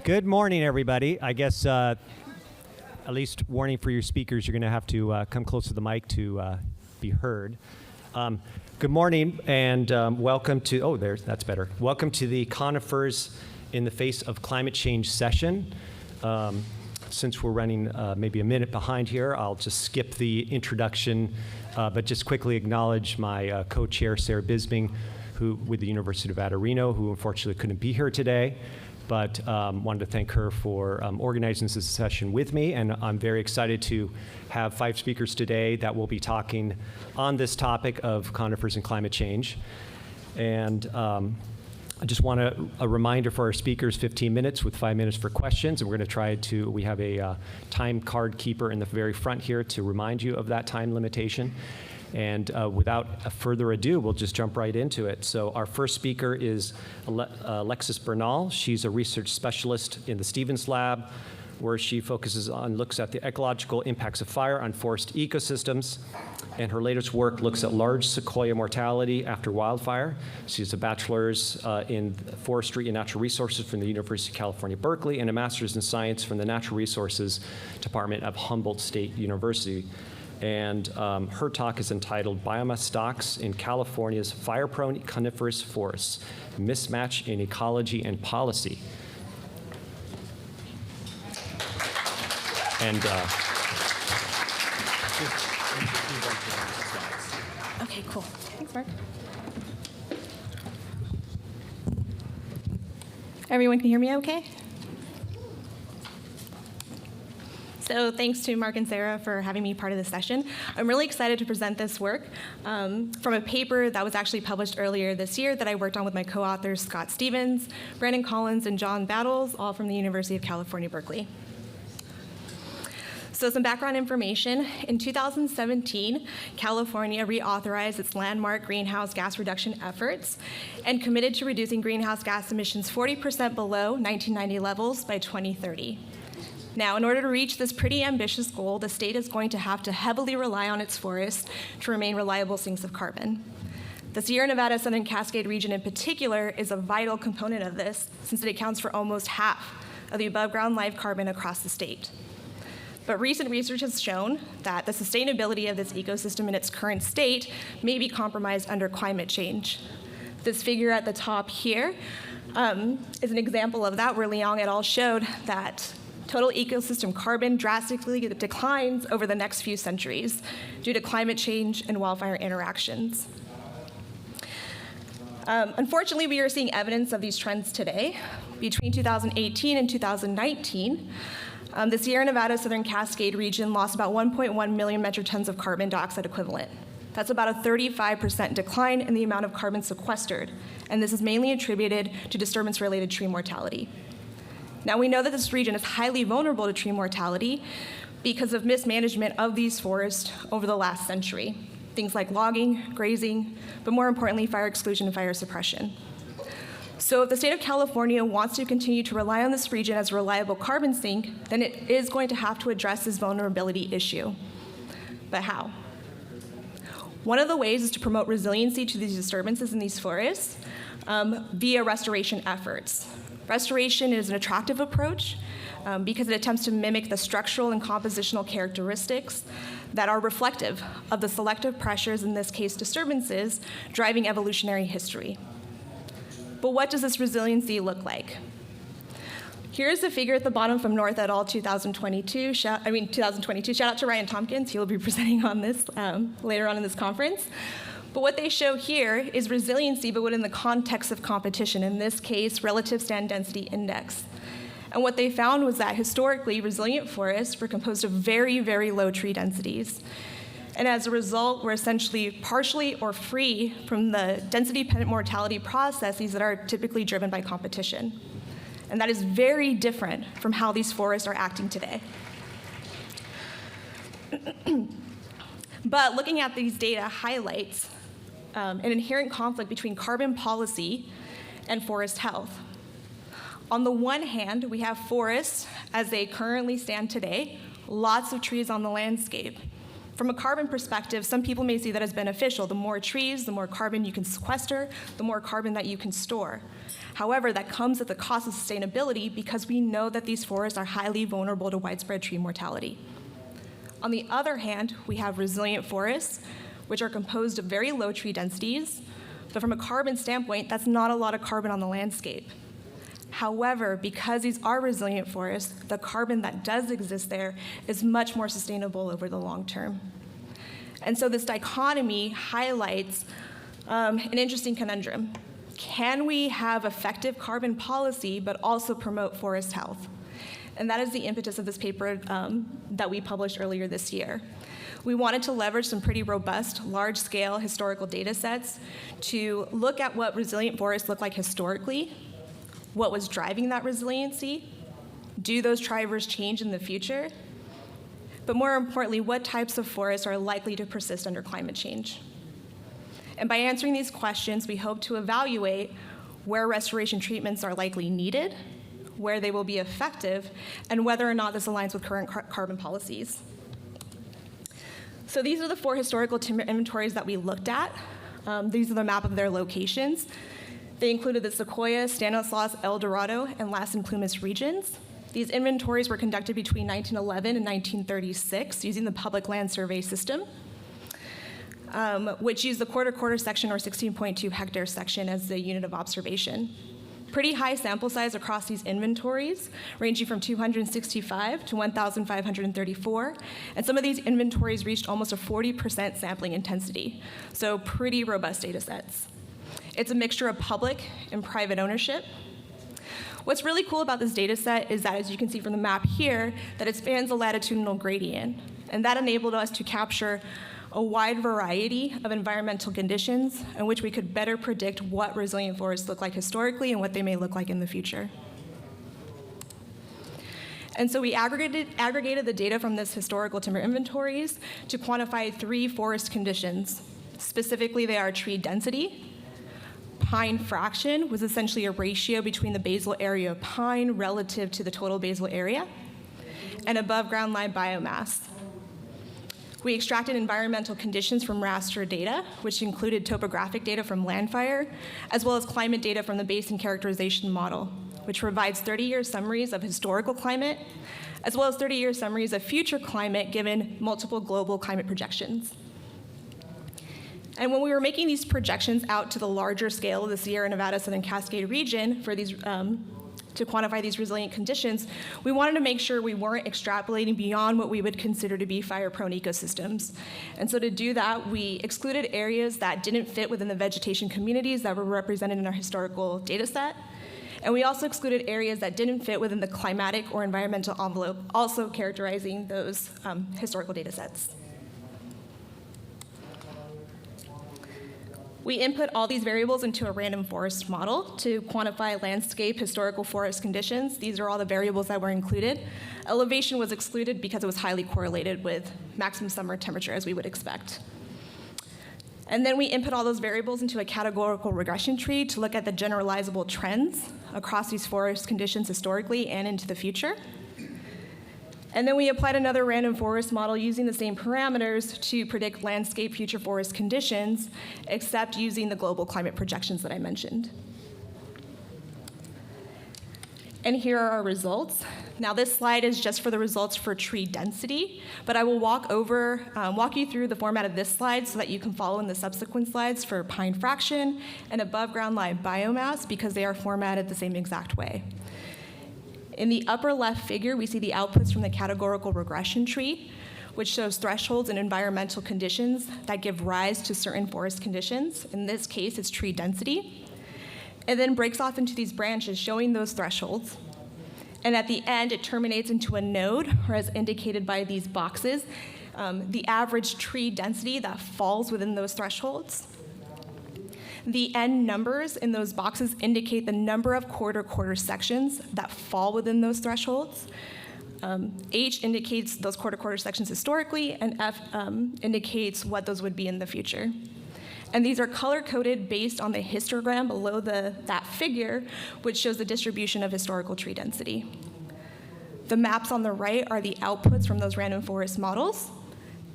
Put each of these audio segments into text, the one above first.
Good morning, everybody. I guess at least warning for your speakers, you're going to have to come close to the mic to be heard. Good morning and welcome to, that's better. Welcome to the Conifers in the Face of Climate Change session. Since we're running maybe a minute behind here, I'll just skip the introduction, but just quickly acknowledge my co-chair, Sarah Bisbing, who with the University of Nevada, Reno, who unfortunately couldn't be here today, but wanted to thank her for organizing this session with me. And I'm very excited to have 5 speakers today that will be talking on this topic of conifers and climate change. And I just want a reminder for our speakers, 15 minutes with 5 minutes for questions. And we're going to try to, we have a time card keeper in the very front here to remind you of that time limitation. And without further ado, we'll just jump right into it. So our first speaker is Alexis Bernal. She's a research specialist in the Stevens Lab, where she looks at the ecological impacts of fire on forest ecosystems. And her latest work looks at large sequoia mortality after wildfire. She's a bachelor's in forestry and natural resources from the University of California, Berkeley, and a master's in science from the Natural Resources Department of Humboldt State University. And her talk is entitled Biomass Stocks in California's Fire-Prone Coniferous Forests, Mismatch in Ecology and Policy. And okay, cool. Thanks, Mark. Everyone can hear me okay? So thanks to Mark and Sarah for having me part of this session. I'm really excited to present this work from a paper that was actually published earlier this year that I worked on with my co-authors Scott Stevens, Brandon Collins, and John Battles, all from the University of California, Berkeley. So some background information. In 2017, California reauthorized its landmark greenhouse gas reduction efforts and committed to reducing greenhouse gas emissions 40% below 1990 levels by 2030. Now, in order to reach this pretty ambitious goal, the state is going to have to heavily rely on its forests to remain reliable sinks of carbon. The Sierra Nevada Southern Cascade region in particular is a vital component of this, since it accounts for almost half of the above-ground live carbon across the state. But recent research has shown that the sustainability of this ecosystem in its current state may be compromised under climate change. This figure at the top here is an example of that, where Leong et al. Showed that total ecosystem carbon drastically declines over the next few centuries due to climate change and wildfire interactions. Unfortunately, we are seeing evidence of these trends today. Between 2018 and 2019, the Sierra Nevada Southern Cascade region lost about 1.1 million metric tons of carbon dioxide equivalent. That's about a 35% decline in the amount of carbon sequestered, and this is mainly attributed to disturbance-related tree mortality. Now, we know that this region is highly vulnerable to tree mortality because of mismanagement of these forests over the last century. Things like logging, grazing, but more importantly, fire exclusion and fire suppression. So if the state of California wants to continue to rely on this region as a reliable carbon sink, then it is going to have to address this vulnerability issue. But how? One of the ways is to promote resiliency to these disturbances in these forests via restoration efforts. Restoration is an attractive approach because it attempts to mimic the structural and compositional characteristics that are reflective of the selective pressures, in this case disturbances, driving evolutionary history. But what does this resiliency look like? Here's the figure at the bottom from North et al. 2022. Shout out to Ryan Tompkins. He will be presenting on this later on in this conference. But what they show here is resiliency, but within the context of competition, in this case, relative stand density index. And what they found was that historically, resilient forests were composed of very, very low tree densities. And as a result, we're essentially partially or free from the density-dependent mortality processes that are typically driven by competition. And that is very different from how these forests are acting today. But looking at these data highlights an inherent conflict between carbon policy and forest health. On the one hand, we have forests as they currently stand today, lots of trees on the landscape. From a carbon perspective, some people may see that as beneficial. The more trees, the more carbon you can sequester, the more carbon that you can store. However, that comes at the cost of sustainability because we know that these forests are highly vulnerable to widespread tree mortality. On the other hand, we have resilient forests, which are composed of very low tree densities, but from a carbon standpoint, that's not a lot of carbon on the landscape. However, because these are resilient forests, the carbon that does exist there is much more sustainable over the long term. And so this dichotomy highlights an interesting conundrum. Can we have effective carbon policy but also promote forest health? And that is the impetus of this paper that we published earlier this year. We wanted to leverage some pretty robust, large-scale historical data sets to look at what resilient forests look like historically, what was driving that resiliency, do those drivers change in the future, but more importantly, what types of forests are likely to persist under climate change. And by answering these questions, we hope to evaluate where restoration treatments are likely needed, where they will be effective, and whether or not this aligns with current carbon policies. So these are the 4 historical timber inventories that we looked at. These are the map of their locations. They included the Sequoia, Stanislaus, El Dorado, and Las Plumas regions. These inventories were conducted between 1911 and 1936 using the Public Land Survey system, which used the quarter section or 16.2 hectare section as the unit of observation. Pretty high sample size across these inventories, ranging from 265 to 1,534, and some of these inventories reached almost a 40% sampling intensity, so pretty robust data sets. It's a mixture of public and private ownership. What's really cool about this data set is that, as you can see from the map here, that it spans a latitudinal gradient, and that enabled us to capture a wide variety of environmental conditions in which we could better predict what resilient forests look like historically and what they may look like in the future. And so we aggregated the data from this historical timber inventories to quantify 3 forest conditions. Specifically, they are tree density. Pine fraction was essentially a ratio between the basal area of pine relative to the total basal area, and above ground line biomass. We extracted environmental conditions from raster data, which included topographic data from Landfire, as well as climate data from the Basin Characterization Model, which provides 30-year summaries of historical climate, as well as 30-year summaries of future climate given multiple global climate projections. And when we were making these projections out to the larger scale of the Sierra Nevada Southern Cascade region for these, to quantify these resilient conditions, we wanted to make sure we weren't extrapolating beyond what we would consider to be fire-prone ecosystems. And so to do that, we excluded areas that didn't fit within the vegetation communities that were represented in our historical data set. And we also excluded areas that didn't fit within the climatic or environmental envelope, also characterizing those historical data sets. We input all these variables into a random forest model to quantify landscape historical forest conditions. These are all the variables that were included. Elevation was excluded because it was highly correlated with maximum summer temperature, as we would expect. And then we input all those variables into a categorical regression tree to look at the generalizable trends across these forest conditions historically and into the future. And then we applied another random forest model using the same parameters to predict landscape future forest conditions, except using the global climate projections that I mentioned. And here are our results. Now this slide is just for the results for tree density, but I will walk you through the format of this slide so that you can follow in the subsequent slides for pine fraction and above ground line biomass, because they are formatted the same exact way. In the upper left figure, we see the outputs from the categorical regression tree, which shows thresholds and environmental conditions that give rise to certain forest conditions. In this case, it's tree density. It then breaks off into these branches showing those thresholds. And at the end, it terminates into a node, or as indicated by these boxes, the average tree density that falls within those thresholds. The N numbers in those boxes indicate the number of quarter sections that fall within those thresholds. H indicates those quarter sections historically, and F indicates what those would be in the future. And these are color-coded based on the histogram below that figure, which shows the distribution of historical tree density. The maps on the right are the outputs from those random forest models.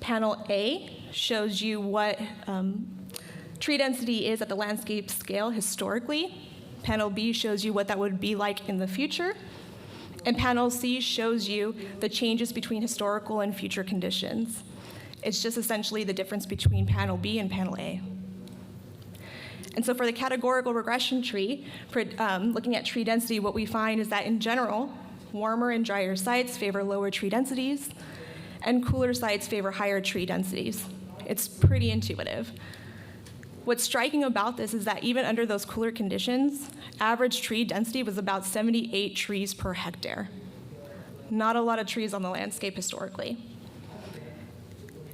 Panel A shows you what tree density is at the landscape scale historically. Panel B shows you what that would be like in the future. And Panel C shows you the changes between historical and future conditions. It's just essentially the difference between Panel B and Panel A. And so for the categorical regression tree, for looking at tree density, what we find is that in general, warmer and drier sites favor lower tree densities, and cooler sites favor higher tree densities. It's pretty intuitive. What's striking about this is that even under those cooler conditions, average tree density was about 78 trees per hectare. Not a lot of trees on the landscape historically.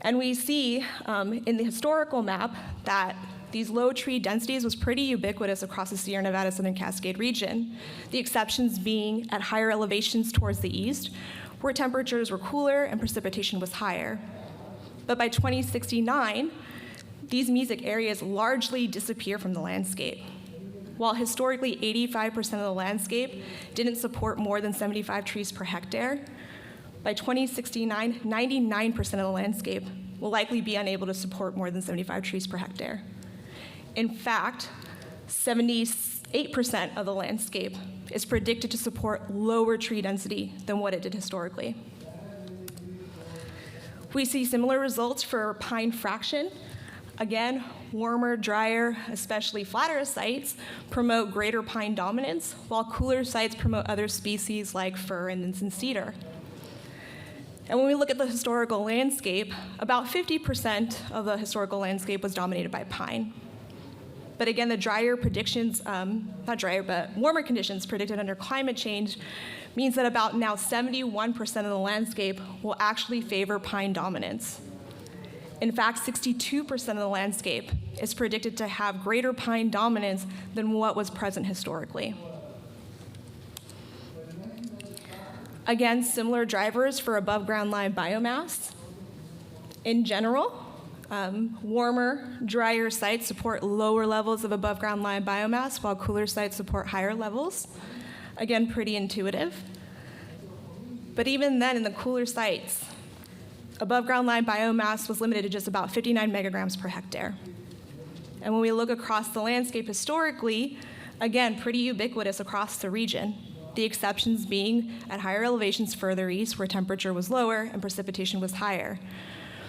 And we see in the historical map that these low tree densities was pretty ubiquitous across the Sierra Nevada Southern Cascade region, the exceptions being at higher elevations towards the east, where temperatures were cooler and precipitation was higher. But by 2069, these mesic areas largely disappear from the landscape. While historically 85% of the landscape didn't support more than 75 trees per hectare, by 2069, 99% of the landscape will likely be unable to support more than 75 trees per hectare. In fact, 78% of the landscape is predicted to support lower tree density than what it did historically. We see similar results for pine fraction. Again, warmer, drier, especially flatter sites promote greater pine dominance, while cooler sites promote other species like fir and cedar. And when we look at the historical landscape, about 50% of the historical landscape was dominated by pine. But again, the drier predictions, not drier, but warmer conditions predicted under climate change means that about now 71% of the landscape will actually favor pine dominance. In fact, 62% of the landscape is predicted to have greater pine dominance than what was present historically. Again, similar drivers for above ground line biomass. In general, warmer, drier sites support lower levels of above ground line biomass, while cooler sites support higher levels. Again, pretty intuitive. But even then, in the cooler sites, above ground line biomass was limited to just about 59 megagrams per hectare. And when we look across the landscape historically, again, pretty ubiquitous across the region, the exceptions being at higher elevations further east where temperature was lower and precipitation was higher.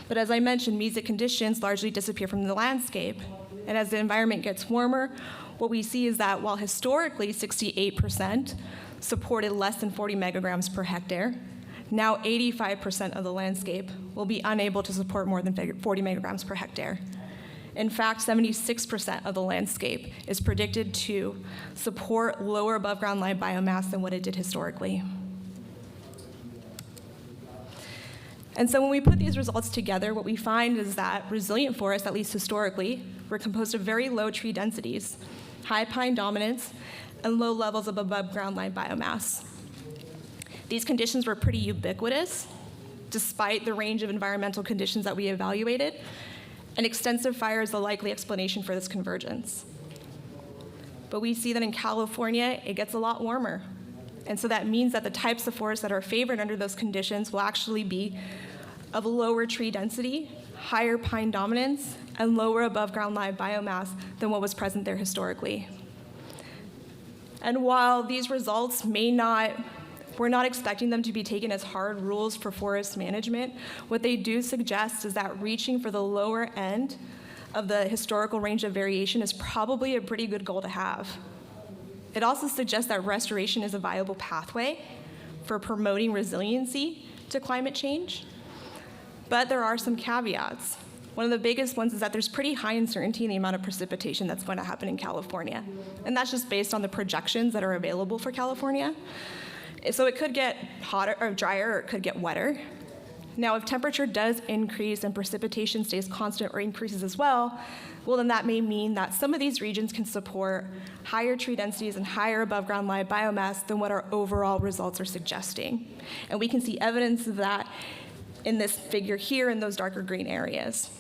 But as I mentioned, mesic conditions largely disappear from the landscape. And as the environment gets warmer, what we see is that while historically 68% supported less than 40 megagrams per hectare, now 85% of the landscape will be unable to support more than 40 megagrams per hectare. In fact, 76% of the landscape is predicted to support lower above ground line biomass than what it did historically. And so when we put these results together, what we find is that resilient forests, at least historically, were composed of very low tree densities, high pine dominance, and low levels of above ground line biomass. These conditions were pretty ubiquitous, despite the range of environmental conditions that we evaluated, and extensive fire is the likely explanation for this convergence. But we see that in California, it gets a lot warmer. And so that means that the types of forests that are favored under those conditions will actually be of lower tree density, higher pine dominance, and lower above ground line biomass than what was present there historically. And while these results we're not expecting them to be taken as hard rules for forest management, what they do suggest is that reaching for the lower end of the historical range of variation is probably a pretty good goal to have. It also suggests that restoration is a viable pathway for promoting resiliency to climate change. But there are some caveats. One of the biggest ones is that there's pretty high uncertainty in the amount of precipitation that's going to happen in California. And that's just based on the projections that are available for California. So it could get hotter or drier, or it could get wetter. Now, if temperature does increase and precipitation stays constant or increases as well, well, then that may mean that some of these regions can support higher tree densities and higher above ground line biomass than what our overall results are suggesting. And we can see evidence of that in this figure here in those darker green areas.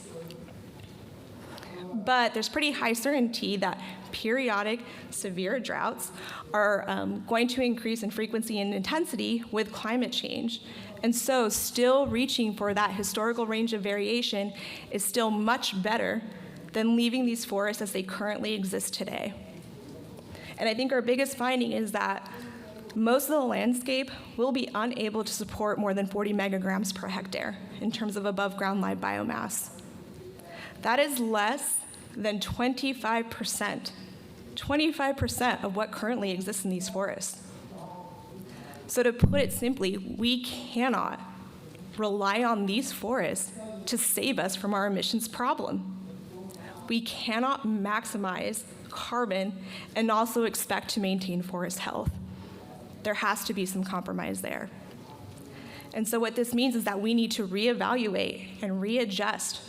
But there's pretty high certainty that periodic severe droughts are going to increase in frequency and intensity with climate change. And so still reaching for that historical range of variation is still much better than leaving these forests as they currently exist today. And I think our biggest finding is that most of the landscape will be unable to support more than 40 megagrams per hectare in terms of above ground live biomass. That is less than 25% of what currently exists in these forests. So to put it simply, we cannot rely on these forests to save us from our emissions problem. We cannot maximize carbon and also expect to maintain forest health. There has to be some compromise there. And so what this means is that we need to reevaluate and readjust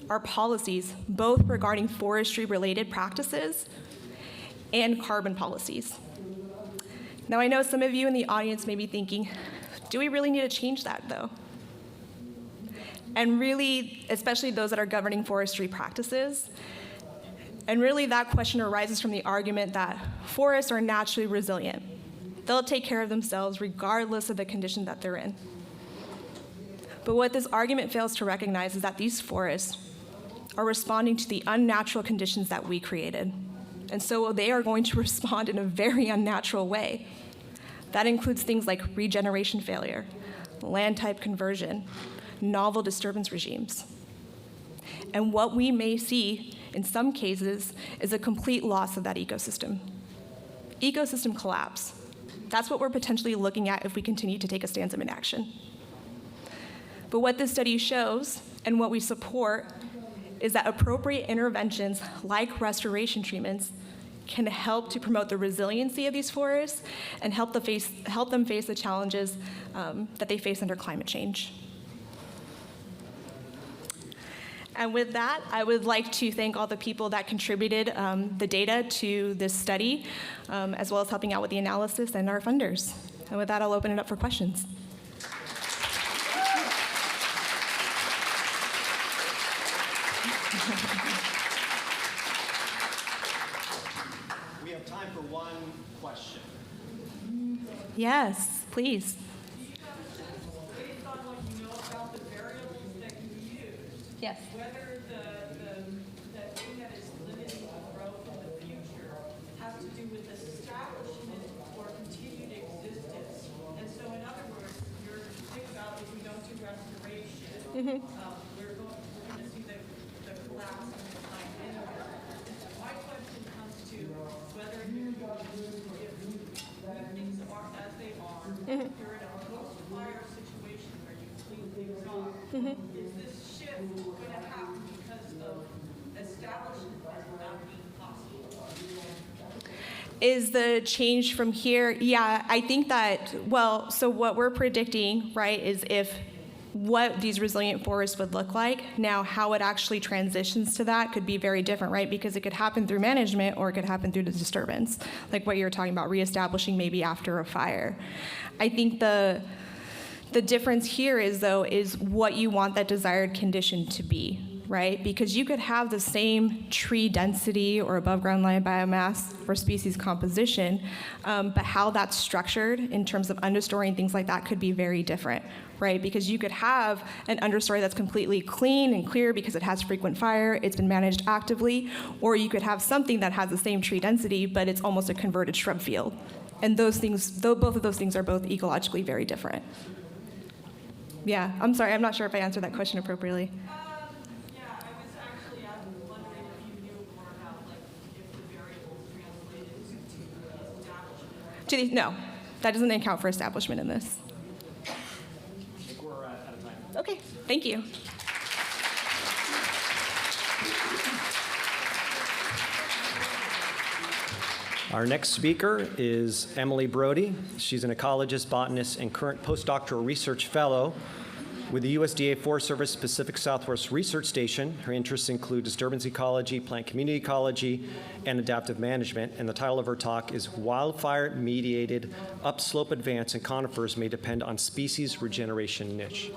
our policies, both regarding forestry-related practices and carbon policies. Now, I know some of you in the audience may be thinking, do we really need to change that, though? And really, especially those that are governing forestry practices, and really that question arises from the argument that forests are naturally resilient. They'll take care of themselves regardless of the condition that they're in. But what this argument fails to recognize is that these forests are responding to the unnatural conditions that we created. And so they are going to respond in a very unnatural way. That includes things like regeneration failure, land type conversion, novel disturbance regimes. And what we may see in some cases is a complete loss of that ecosystem. Ecosystem collapse. That's what we're potentially looking at if we continue to take a stance of inaction. But what this study shows and what we support is that appropriate interventions like restoration treatments can help to promote the resiliency of these forests and help them face the challenges that they face under climate change. And with that, I would like to thank all the people that contributed the data to this study, as well as helping out with the analysis and our funders. And with that, I'll open it up for questions. We have time for one question. Yes, please. Based on what you know about the variables that you use, Yes. whether the thing that is limiting growth in the future has to do with establishment or continued existence. And so in other words, you're thinking about if we don't do restoration, we're going to see the collapse and decline anywhere. My question comes to whether if things are as they are, you're in a post-fire situation where you clean things off. Is this shift going to happen because of establishment not being possible? Is the change from here? Yeah, I think that, well, so what we're predicting, right, is if what these resilient forests would look like. Now, how it actually transitions to that could be very different, right? Because it could happen through management or it could happen through the disturbance, like what you were talking about, reestablishing maybe after a fire. I think the difference here is, though, is what you want that desired condition to be, right? Because you could have the same tree density or above ground live biomass or species composition, but how that's structured in terms of understory and things like that could be very different, right? Because you could have an understory that's completely clean and clear because it has frequent fire, it's been managed actively, or you could have something that has the same tree density, but it's almost a converted shrub field. And those things, both of those things are both ecologically very different. Yeah, I'm sorry, I'm not sure if I answered that question appropriately. Yeah, I was actually wondering if you knew more about, like, if the variables translated to establishment. No, that doesn't account for establishment in this. I think we're out of time. Okay, thank you. Our next speaker is Emily Brody. She's an ecologist, botanist, and current postdoctoral research fellow with the USDA Forest Service Pacific Southwest Research Station. Her interests include disturbance ecology, plant community ecology, and adaptive management. And the title of her talk is Wildfire-mediated upslope advance in conifers may depend on species regeneration niche.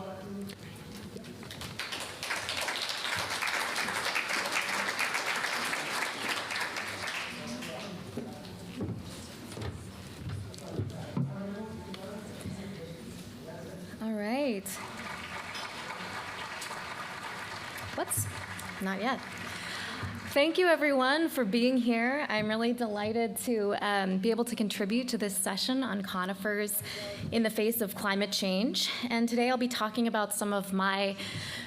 right. Whoops, not yet. Thank you, everyone, for being here. I'm really delighted to be able to contribute to this session on conifers in the face of climate change. And today I'll be talking about some of my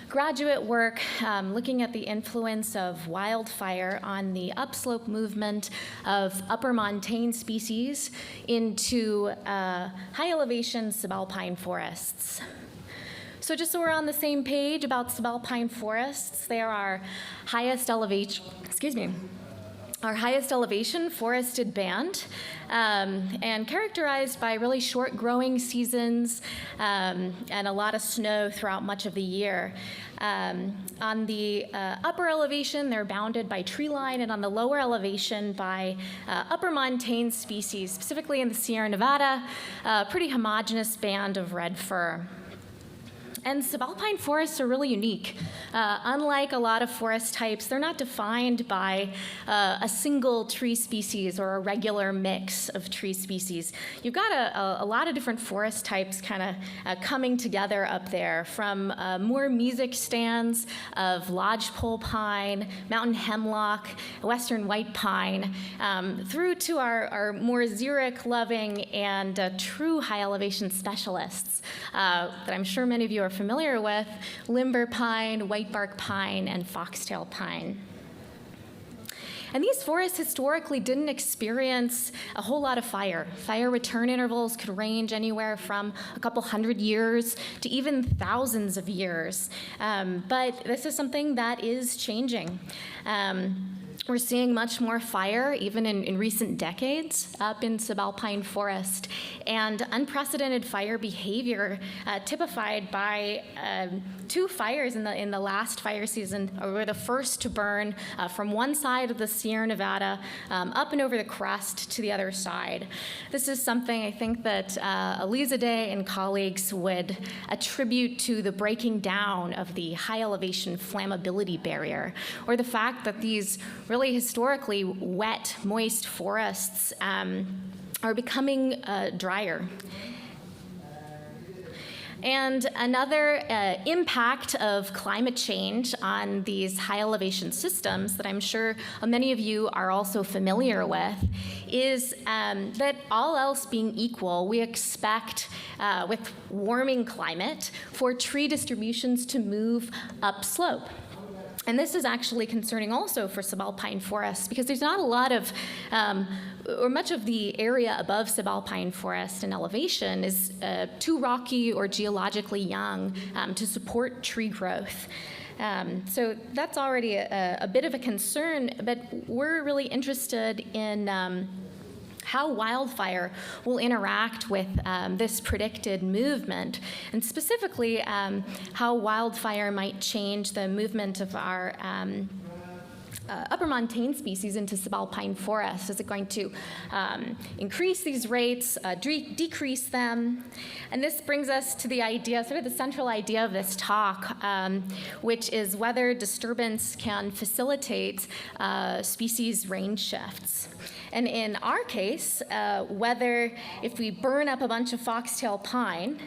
graduate work looking at the influence of wildfire on the upslope movement of upper montane species into high elevation subalpine forests. So just so we're on the same page about subalpine forests, they are our highest elevation, our highest elevation forested band, and characterized by really short growing seasons and a lot of snow throughout much of the year. On the upper elevation, they're bounded by tree line, and on the lower elevation by upper montane species, specifically in the Sierra Nevada, a pretty homogeneous band of red fir. And subalpine forests are really unique. Unlike a lot of forest types, they're not defined by a single tree species or a regular mix of tree species. You've got a lot of different forest types kind of coming together up there, from more music stands of lodgepole pine, mountain hemlock, western white pine, through to our more xeric-loving and true high-elevation specialists that I'm sure many of you are familiar with: limber pine, whitebark pine, and foxtail pine. And these forests historically didn't experience a whole lot of fire. Fire return intervals could range anywhere from a couple hundred years to even thousands of years. But this is something that is changing. We're seeing much more fire, even in recent decades, up in subalpine forest, and unprecedented fire behavior typified by two fires in the last fire season. Were the first to burn from one side of the Sierra Nevada up and over the crest to the other side. This is something I think that Elizadeh and colleagues would attribute to the breaking down of the high elevation flammability barrier, or the fact that these really historically wet, moist forests are becoming drier. And another impact of climate change on these high elevation systems that I'm sure many of you are also familiar with is that, all else being equal, we expect with warming climate for tree distributions to move upslope. And this is actually concerning also for subalpine forests, because there's not a lot of, or much of the area above subalpine forest in elevation is too rocky or geologically young to support tree growth. So that's already a bit of a concern, but we're really interested in how wildfire will interact with this predicted movement, and specifically how wildfire might change the movement of our upper montane species into subalpine forests. Is it going to increase these rates, decrease them? And this brings us to the idea, sort of the central idea of this talk, which is whether disturbance can facilitate species range shifts. And in our case, whether if we burn up a bunch of foxtail pine,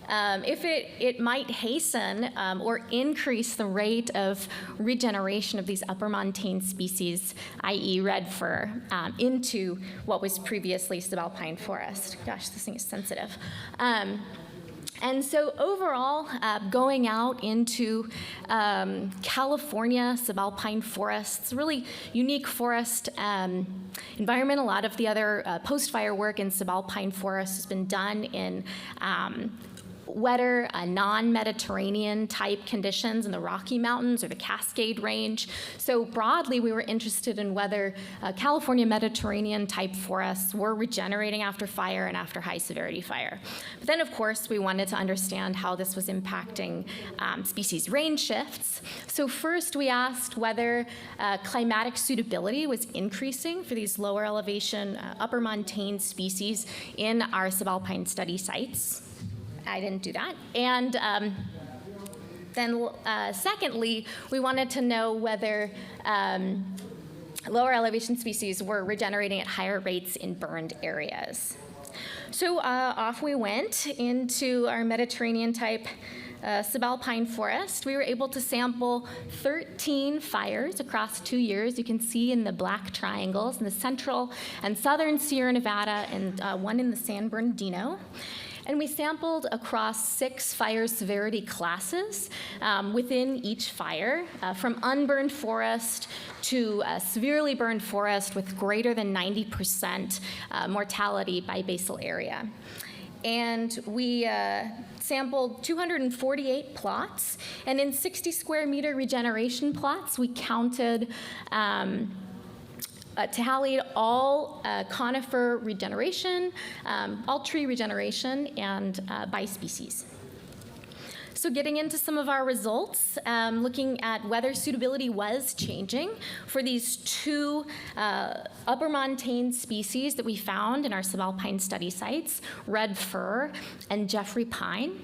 if it might hasten or increase the rate of regeneration of these upper montane species, i.e. red fir, into what was previously subalpine forest. Gosh, this thing is sensitive. And so overall, going out into California subalpine forests, really unique forest environment. A lot of the other post-fire work in subalpine forests has been done in wetter, non-Mediterranean type conditions in the Rocky Mountains or the Cascade Range. So broadly, we were interested in whether California Mediterranean type forests were regenerating after fire and after high severity fire. But then, of course, we wanted to understand how this was impacting species range shifts. So first, we asked whether climatic suitability was increasing for these lower elevation, upper montane species in our subalpine study sites. I didn't do that. And then secondly, we wanted to know whether lower elevation species were regenerating at higher rates in burned areas. So off we went into our Mediterranean type subalpine forest. We were able to sample 13 fires across 2 years. You can see in the black triangles in the central and southern Sierra Nevada and one in the San Bernardino. And we sampled across 6 fire severity classes within each fire, from unburned forest to severely burned forest with greater than 90% mortality by basal area. And we sampled 248 plots, and in 60 square meter regeneration plots, we counted tallied all conifer regeneration, all tree regeneration, and by species. So getting into some of our results, looking at whether suitability was changing for these 2 upper montane species that we found in our subalpine study sites, red fir and Jeffrey pine.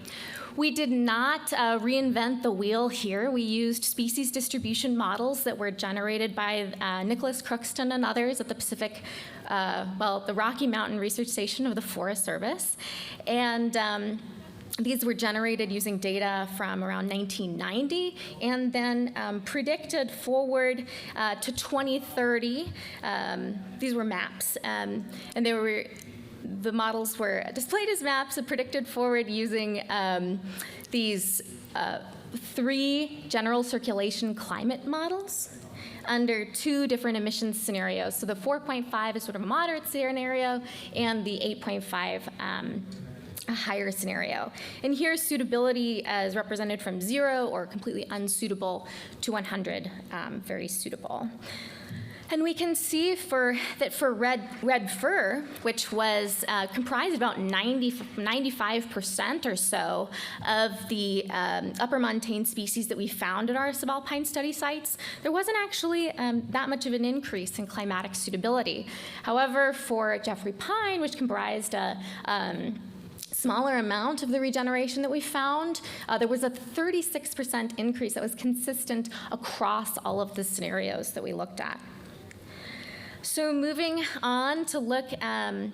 We did not reinvent the wheel here. We used species distribution models that were generated by Nicholas Crookston and others at the Pacific, the Rocky Mountain Research Station of the Forest Service. And these were generated using data from around 1990 and then predicted forward to 2030. These were maps, and the models were displayed as maps and predicted forward using these 3 general circulation climate models under 2 different emissions scenarios. So the 4.5 is sort of a moderate scenario, and the 8.5 a higher scenario. And here's suitability as represented from 0 or completely unsuitable to 100, very suitable. And we can see that for red fir, which was comprised about 95% or so of the upper montane species that we found at our subalpine study sites, there wasn't actually that much of an increase in climatic suitability. However, for Jeffrey pine, which comprised a smaller amount of the regeneration that we found, there was a 36% increase that was consistent across all of the scenarios that we looked at. So moving on to look at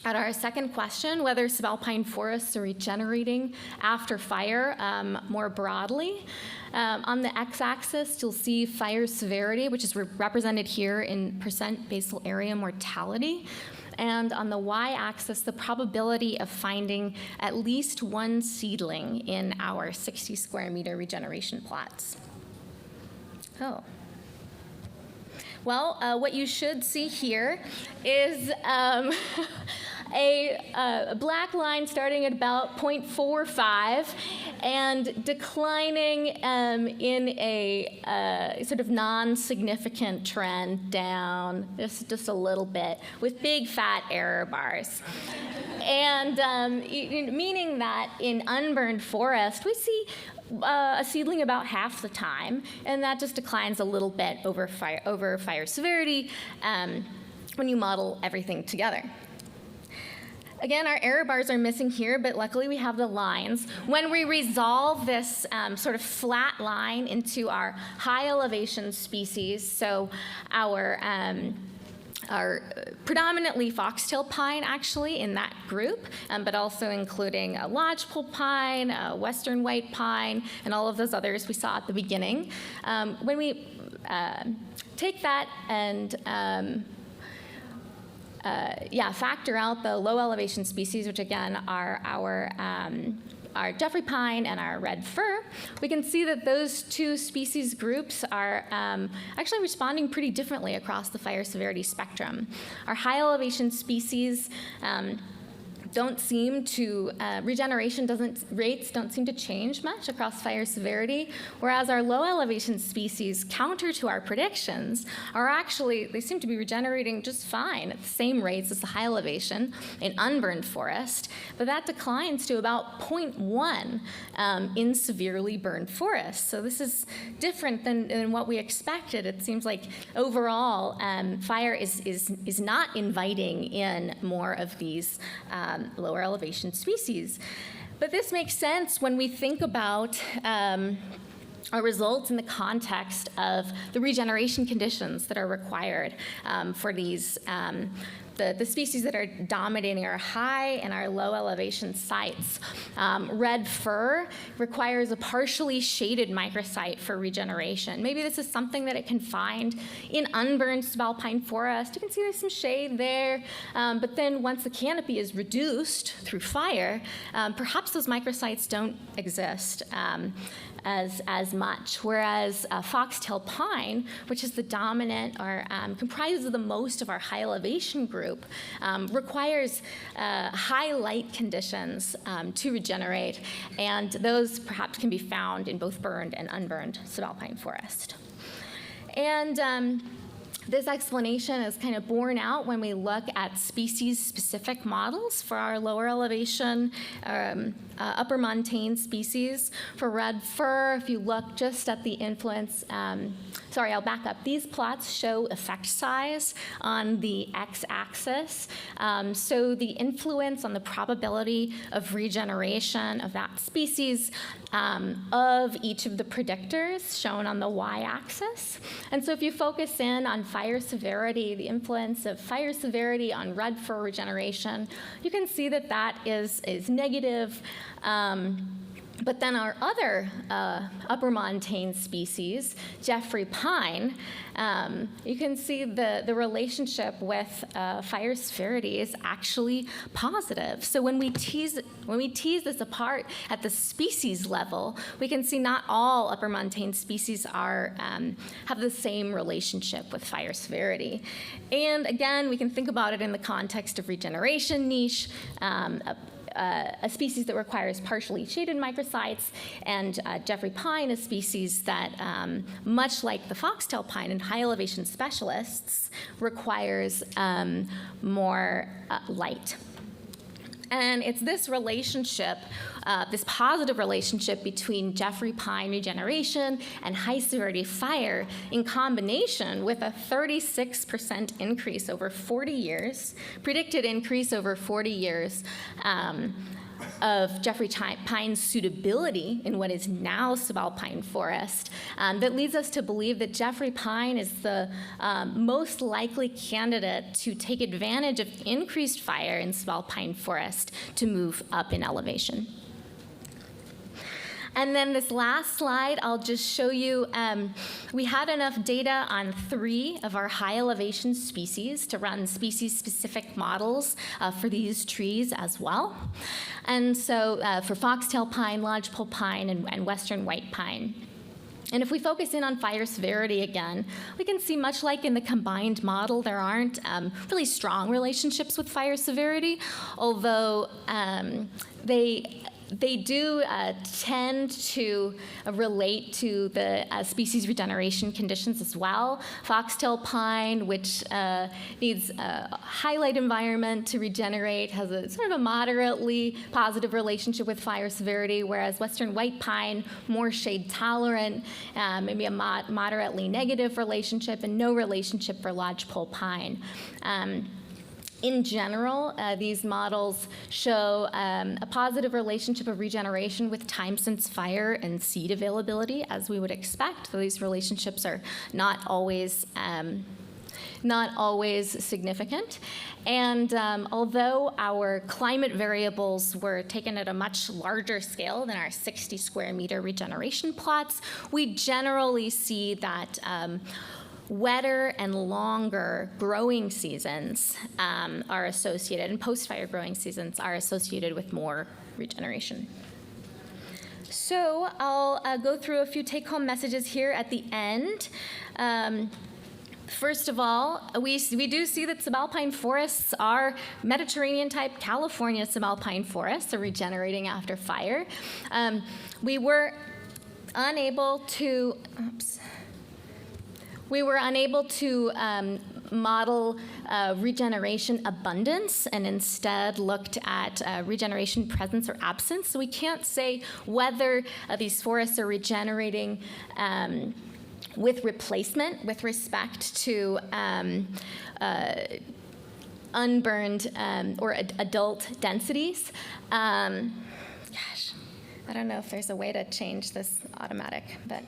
our second question, whether subalpine forests are regenerating after fire more broadly. On the x-axis, you'll see fire severity, which is represented here in percent basal area mortality. And on the y-axis, the probability of finding at least 1 seedling in our 60 square meter regeneration plots. Oh. Well, what you should see here is a black line starting at about 0.45 and declining in a sort of non-significant trend down just a little bit with big fat error bars. And meaning that in unburned forest, we see a seedling about half the time, and that just declines a little bit over fire severity when you model everything together. Again, our error bars are missing here, but luckily we have the lines. When we resolve this sort of flat line into our high elevation species, so our predominantly foxtail pine actually in that group, but also including lodgepole pine, western white pine, and all of those others we saw at the beginning. When we take that and factor out the low elevation species, which again are our Jeffrey pine and our red fir, we can see that those 2 species groups are actually responding pretty differently across the fire severity spectrum. Our high elevation species don't seem to, rates don't seem to change much across fire severity, whereas our low elevation species, counter to our predictions, are actually, they seem to be regenerating just fine at the same rates as the high elevation in unburned forest, but that declines to about 0.1 in severely burned forest. So this is different than what we expected. It seems like overall fire is not inviting in more of these lower elevation species. But this makes sense when we think about our results in the context of the regeneration conditions that are required for these the species that are dominating our high and our low elevation sites. Red fir requires a partially shaded microsite for regeneration. Maybe this is something that it can find in unburned subalpine forest. You can see there's some shade there, but then once the canopy is reduced through fire, perhaps those microsites don't exist as much, whereas foxtail pine, which is the dominant or comprises the most of our high elevation group, requires high light conditions to regenerate, and those perhaps can be found in both burned and unburned subalpine forest. And this explanation is kind of borne out when we look at species-specific models for our lower elevation, upper montane species. For red fir, if you look just at the influence, sorry, I'll back up. These plots show effect size on the x-axis. So the influence on the probability of regeneration of that species of each of the predictors shown on the y-axis. And so if you focus in on fire severity, the influence of fire severity on red fir regeneration, you can see that that is negative. But then our other upper montane species, Jeffrey pine, you can see the relationship with fire severity is actually positive. So when we tease this apart at the species level, we can see not all upper montane species have the same relationship with fire severity. And again, we can think about it in the context of regeneration niche. A species that requires partially shaded microsites, and Jeffrey pine, a species that, much like the foxtail pine and high elevation specialists, requires more light. And it's this relationship, this positive relationship between Jeffrey pine regeneration and high severity fire in combination with a 36% increase over 40 years, predicted increase over 40 years, of Jeffrey pine's suitability in what is now subalpine forest, that leads us to believe that Jeffrey pine is the most likely candidate to take advantage of increased fire in subalpine forest to move up in elevation. And then this last slide, I'll just show you, we had enough data on 3 of our high elevation species to run species-specific models for these trees as well. And so for foxtail pine, lodgepole pine, and western white pine. And if we focus in on fire severity again, we can see much like in the combined model, there aren't really strong relationships with fire severity, although they do tend to relate to the species regeneration conditions as well. Foxtail pine, which needs a highlight environment to regenerate, has a sort of a moderately positive relationship with fire severity, whereas western white pine, more shade tolerant, maybe a moderately negative relationship, and no relationship for lodgepole pine. In general, these models show a positive relationship of regeneration with time since fire and seed availability, as we would expect, though these relationships are not always significant. And although our climate variables were taken at a much larger scale than our 60 square meter regeneration plots, we generally see that wetter and longer growing seasons are associated, and post-fire growing seasons are associated with more regeneration. So I'll go through a few take-home messages here at the end. First of all, we do see that subalpine forests are Mediterranean-type California subalpine forests are regenerating after fire. We were unable to model regeneration abundance and instead looked at regeneration presence or absence. So we can't say whether these forests are regenerating with replacement with respect to unburned or adult densities. Gosh, I don't know if there's a way to change this automatic, but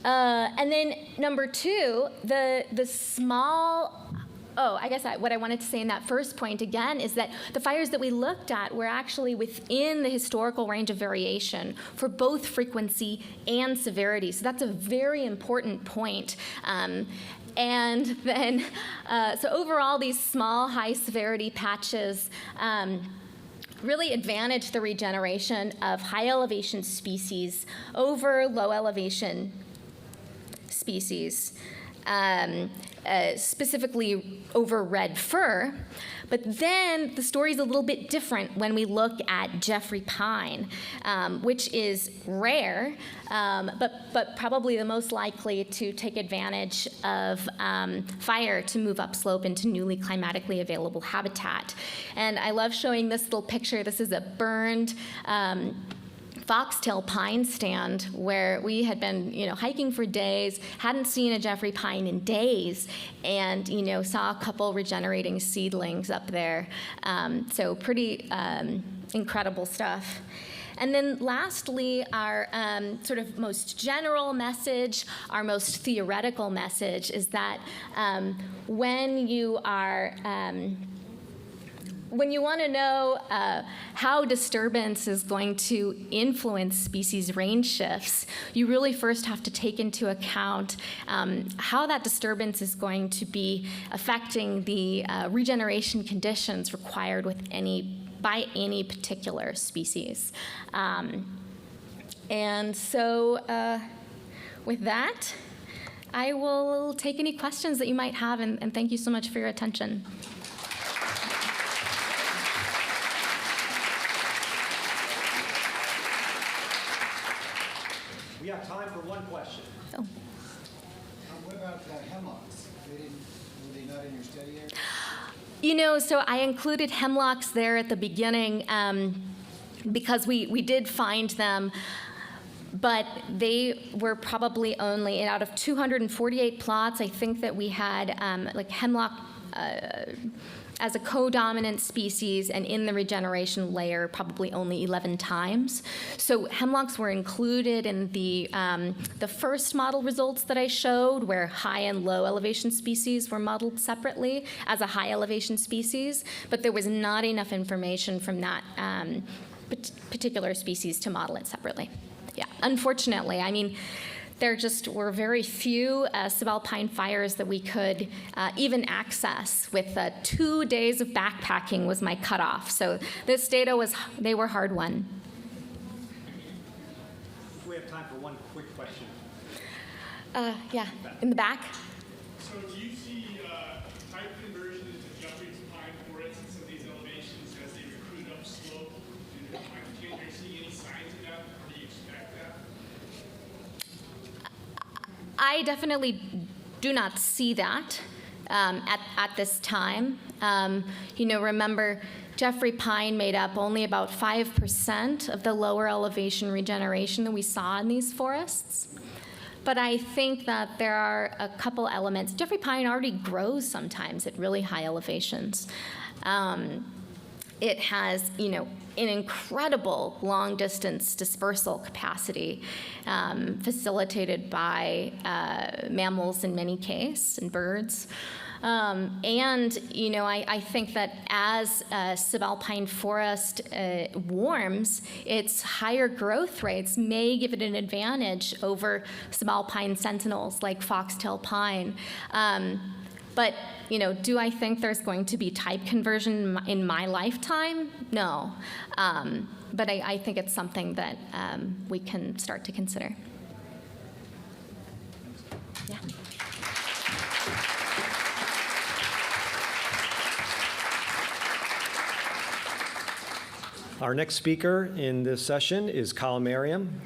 and then number 2, the small I guess what I wanted to say in that first point again is that the fires that we looked at were actually within the historical range of variation for both frequency and severity. So that's a very important point. And then, so overall, these small, high-severity patches really advantage the regeneration of high-elevation species over low-elevation species. Specifically over red fir. But then the story's a little bit different when we look at Jeffrey pine, which is rare, but probably the most likely to take advantage of fire to move upslope into newly climatically available habitat. And I love showing this little picture. This is a burned foxtail pine stand where we had been, hiking for days, hadn't seen a Jeffrey pine in days, and, saw a couple regenerating seedlings up there. So pretty incredible stuff. And then lastly, our sort of most general message, our most theoretical message is that when you want to know how disturbance is going to influence species range shifts, you really first have to take into account how that disturbance is going to be affecting the regeneration conditions required by any particular species. And so with that, I will take any questions that you might have, and thank you so much for your attention. We have time for one question. Oh. What about hemlocks? Were they not in your study area? So I included hemlocks there at the beginning because we did find them, but they were probably only, out of 248 plots, I think that we had hemlock as a co-dominant species, and in the regeneration layer, probably only 11 times. So hemlocks were included in the first model results that I showed, where high and low elevation species were modeled separately as a high elevation species, but there was not enough information from that particular species to model it separately. Yeah, unfortunately, there just were very few subalpine fires that we could even access. With 2 days of backpacking was my cutoff. So this data they were hard won. We have time for one quick question. Yeah, in the back. So do you see type conversion into Jeffrey pine forests at some of these elevations as they recruit upslope? Are you seeing any signs of that, or do you expect that? I definitely do not see that at this time. Remember, Jeffrey pine made up only about 5% of the lower elevation regeneration that we saw in these forests. But I think that there are a couple elements. Jeffrey pine already grows sometimes at really high elevations. It has, an incredible long-distance dispersal capacity facilitated by mammals in many cases, and birds. I think that as subalpine forest warms, its higher growth rates may give it an advantage over subalpine sentinels like foxtail pine. But, do I think there's going to be type conversion in my lifetime? No. But I think it's something that we can start to consider. Yeah. Our next speaker in this session is Kyle Merriam.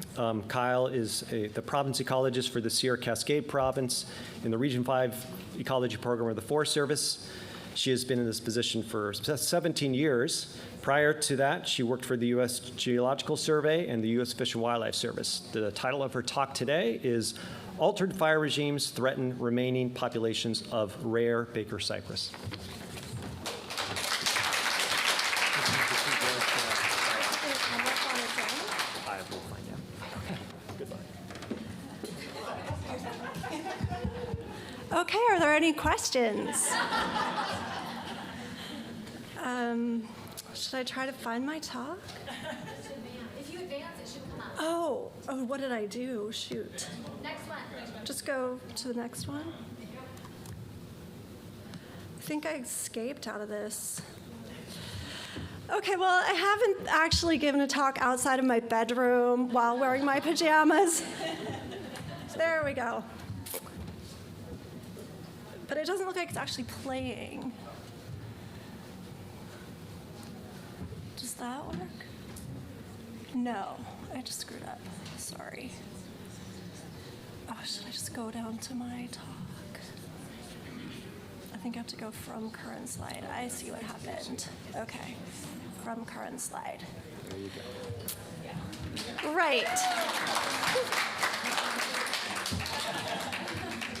Kyle is the province ecologist for the Sierra Cascade province in the Region 5 Ecology Program of the Forest Service. She has been in this position for 17 years. Prior to that, she worked for the U.S. Geological Survey and the U.S. Fish and Wildlife Service. The title of her talk today is Altered Fire Regimes Threaten Remaining Populations of Rare Baker Cypress. Okay, are there any questions? Should I try to find my talk? If you advance, it should come up. Oh, what did I do? Shoot. Next one. Just go to the next one. I think I escaped out of this. Okay, well, I haven't actually given a talk outside of my bedroom while wearing my pajamas. There we go. But it doesn't look like it's actually playing. Does that work? No, I just screwed up. Sorry. Oh, should I just go down to my talk? I think I have to go from current slide. I see what happened. Okay, from current slide. There you go. Right.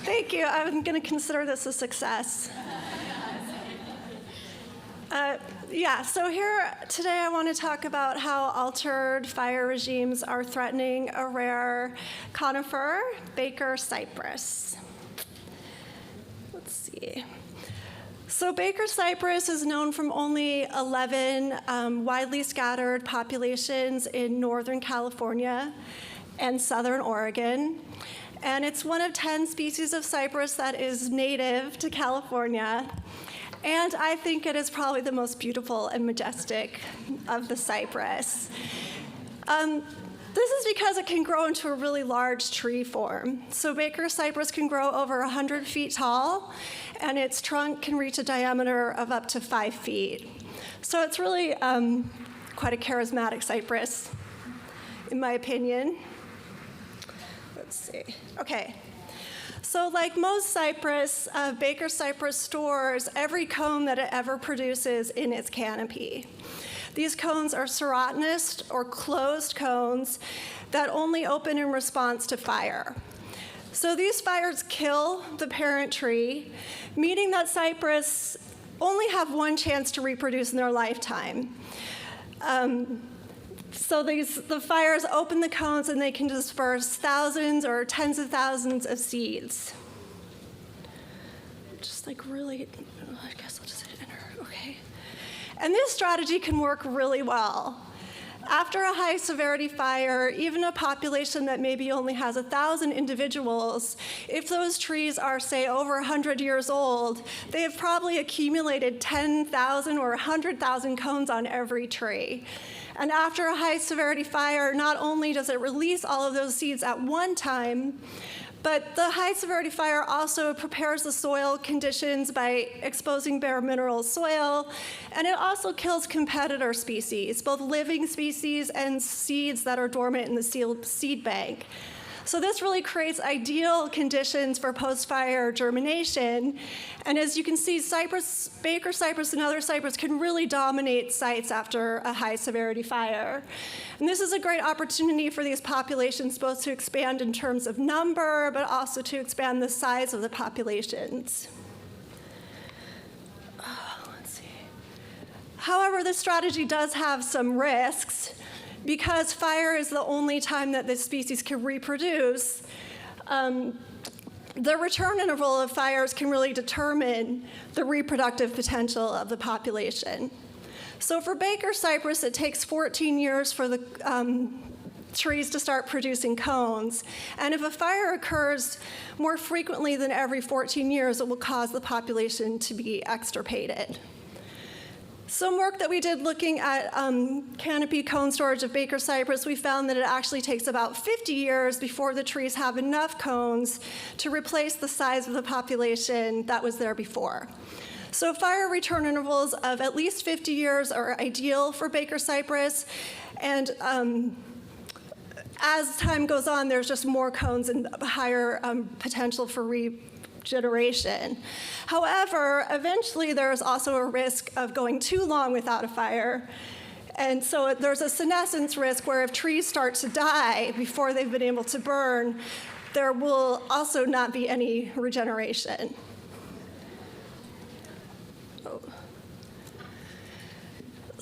Thank you. I'm going to consider this a success. So here today I want to talk about how altered fire regimes are threatening a rare conifer, Baker cypress. Let's see. So Baker cypress is known from only 11 widely scattered populations in Northern California and Southern Oregon. And it's one of 10 species of cypress that is native to California. And I think it is probably the most beautiful and majestic of the cypress. This is because it can grow into a really large tree form. So Baker cypress can grow over 100 feet tall, and its trunk can reach a diameter of up to 5 feet. So it's really quite a charismatic cypress, in my opinion. Let's see. Okay. So like most cypress, Baker cypress stores every cone that it ever produces in its canopy. These cones are serotinous or closed cones that only open in response to fire. So these fires kill the parent tree, meaning that cypress only have one chance to reproduce in their lifetime. So the fires open the cones and they can disperse thousands or tens of thousands of seeds. Just like really, I guess I'll just hit enter, okay. And this strategy can work really well. After a high severity fire, even a population that maybe only has 1,000 individuals, if those trees are, say, over 100 years old, they have probably accumulated 10,000 or 100,000 cones on every tree. And after a high severity fire, not only does it release all of those seeds at one time, but the high severity fire also prepares the soil conditions by exposing bare mineral soil, and it also kills competitor species, both living species and seeds that are dormant in the seed bank. So this really creates ideal conditions for post-fire germination. And as you can see, Baker cypress and other cypress can really dominate sites after a high severity fire. And this is a great opportunity for these populations both to expand in terms of number, but also to expand the size of the populations. Let's see. However, this strategy does have some risks. Because fire is the only time that this species can reproduce, the return interval of fires can really determine the reproductive potential of the population. So for Baker cypress, it takes 14 years for the trees to start producing cones. And if a fire occurs more frequently than every 14 years, it will cause the population to be extirpated. Some work that we did looking at canopy cone storage of Baker cypress, we found that it actually takes about 50 years before the trees have enough cones to replace the size of the population that was there before. So fire return intervals of at least 50 years are ideal for Baker cypress, and as time goes on, there's just more cones and higher potential for regeneration. However, eventually there's also a risk of going too long without a fire. And so there's a senescence risk where if trees start to die before they've been able to burn, there will also not be any regeneration.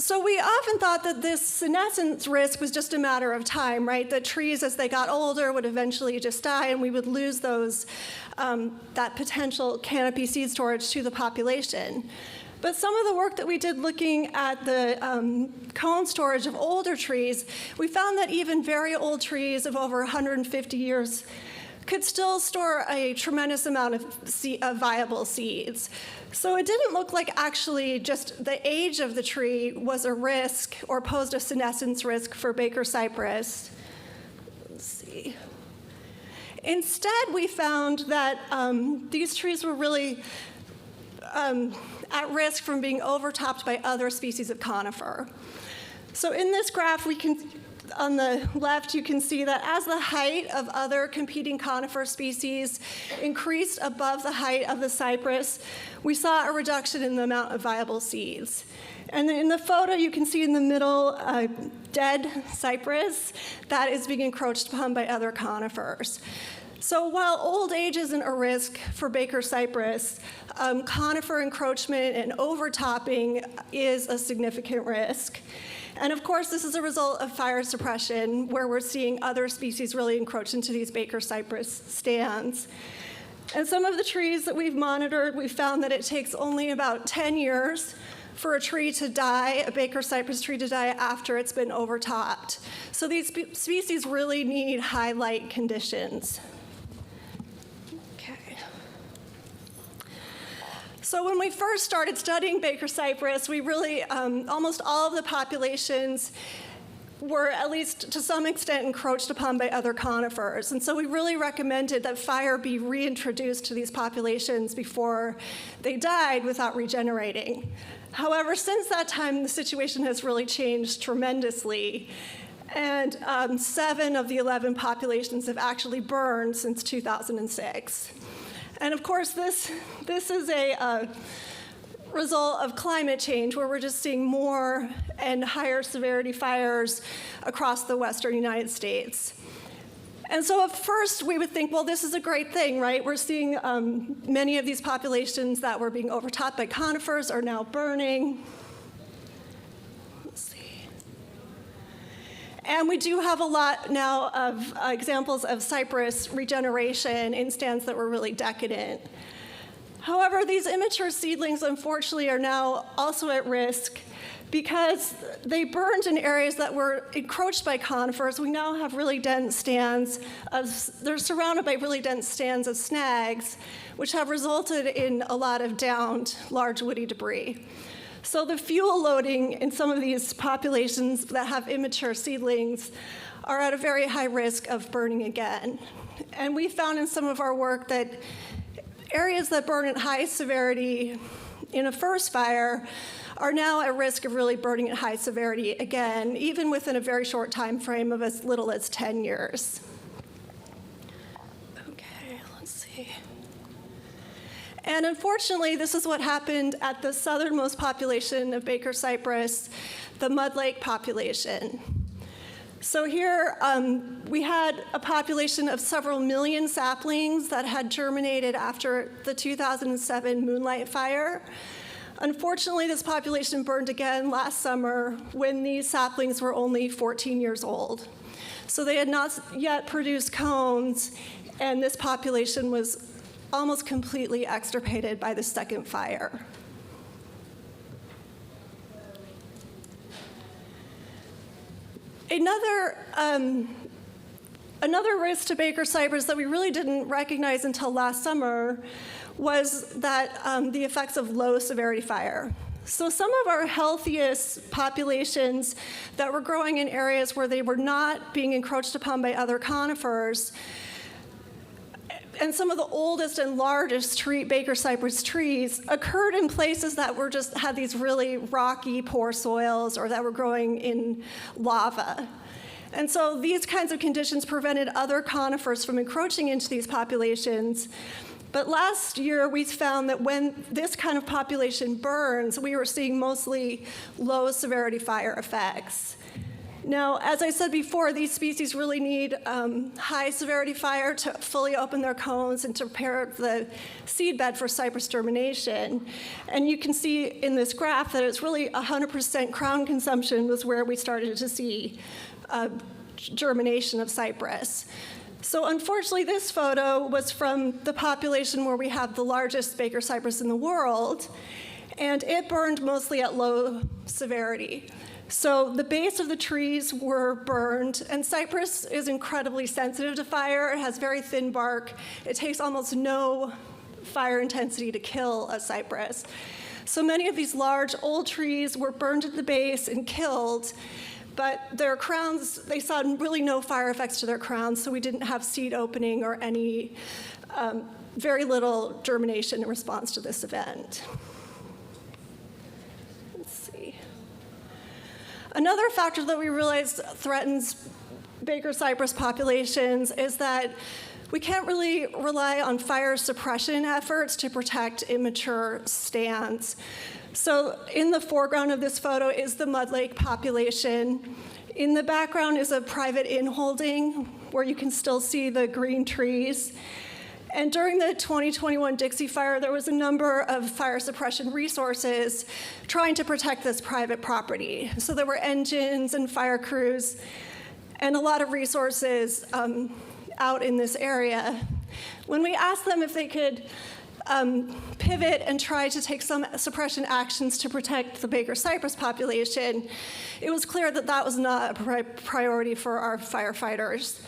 So we often thought that this senescence risk was just a matter of time, right? That trees, as they got older, would eventually just die, and we would lose those, that potential canopy seed storage to the population. But some of the work that we did looking at the cone storage of older trees, we found that even very old trees of over 150 years could still store a tremendous amount of viable seeds. So it didn't look like actually just the age of the tree was a risk or posed a senescence risk for Baker cypress. Let's see. Instead, we found that these trees were really at risk from being overtopped by other species of conifer. So in this graph, on the left, you can see that as the height of other competing conifer species increased above the height of the cypress, we saw a reduction in the amount of viable seeds. And then in the photo, you can see in the middle dead cypress that is being encroached upon by other conifers. So while old age isn't a risk for Baker cypress, conifer encroachment and overtopping is a significant risk. And of course, this is a result of fire suppression, where we're seeing other species really encroach into these Baker cypress stands. And some of the trees that we've monitored, we found that it takes only about 10 years for a tree to die, a Baker cypress tree to die after it's been overtopped. So these species really need high light conditions. So when we first started studying Baker cypress, we really, almost all of the populations were at least to some extent encroached upon by other conifers. And so we really recommended that fire be reintroduced to these populations before they died without regenerating. However, since that time, the situation has really changed tremendously. And 7 of the 11 populations have actually burned since 2006. And of course, this is a result of climate change, where we're just seeing more and higher severity fires across the western United States. And so at first, we would think, well, this is a great thing, right? We're seeing many of these populations that were being overtopped by conifers are now burning. And we do have a lot now of examples of cypress regeneration in stands that were really decadent. However, these immature seedlings, unfortunately, are now also at risk because they burned in areas that were encroached by conifers. We now have really dense stands they're surrounded by really dense stands of snags, which have resulted in a lot of downed large woody debris. So the fuel loading in some of these populations that have immature seedlings are at a very high risk of burning again. And we found in some of our work that areas that burn at high severity in a first fire are now at risk of really burning at high severity again, even within a very short time frame of as little as 10 years. Okay, let's see. And unfortunately, this is what happened at the southernmost population of Baker cypress, the Mud Lake population. So here we had a population of several million saplings that had germinated after the 2007 Moonlight Fire. Unfortunately, this population burned again last summer when these saplings were only 14 years old. So they had not yet produced cones, and this population was almost completely extirpated by the second fire. Another risk to Baker cypress that we really didn't recognize until last summer was that the effects of low severity fire. So some of our healthiest populations that were growing in areas where they were not being encroached upon by other conifers, and some of the oldest and largest Baker cypress trees occurred in places that were had these really rocky, poor soils, or that were growing in lava. And so these kinds of conditions prevented other conifers from encroaching into these populations. But last year, we found that when this kind of population burns, we were seeing mostly low severity fire effects. Now, as I said before, these species really need high severity fire to fully open their cones and to prepare the seedbed for cypress germination. And you can see in this graph that it's really 100% crown consumption was where we started to see germination of cypress. So unfortunately, this photo was from the population where we have the largest Baker cypress in the world, and it burned mostly at low severity. So the base of the trees were burned, and cypress is incredibly sensitive to fire. It has very thin bark. It takes almost no fire intensity to kill a cypress. So many of these large old trees were burned at the base and killed, but their crowns, they saw really no fire effects to their crowns, so we didn't have seed opening or any, very little germination in response to this event. Another factor that we realized threatens Baker cypress populations is that we can't really rely on fire suppression efforts to protect immature stands. So in the foreground of this photo is the mud lake population. In the background is a private inholding where you can still see the green trees. And during the 2021 Dixie Fire, there was a number of fire suppression resources trying to protect this private property. So there were engines and fire crews and a lot of resources out in this area. When we asked them if they could pivot and try to take some suppression actions to protect the Baker cypress population, it was clear that that was not a priority for our firefighters,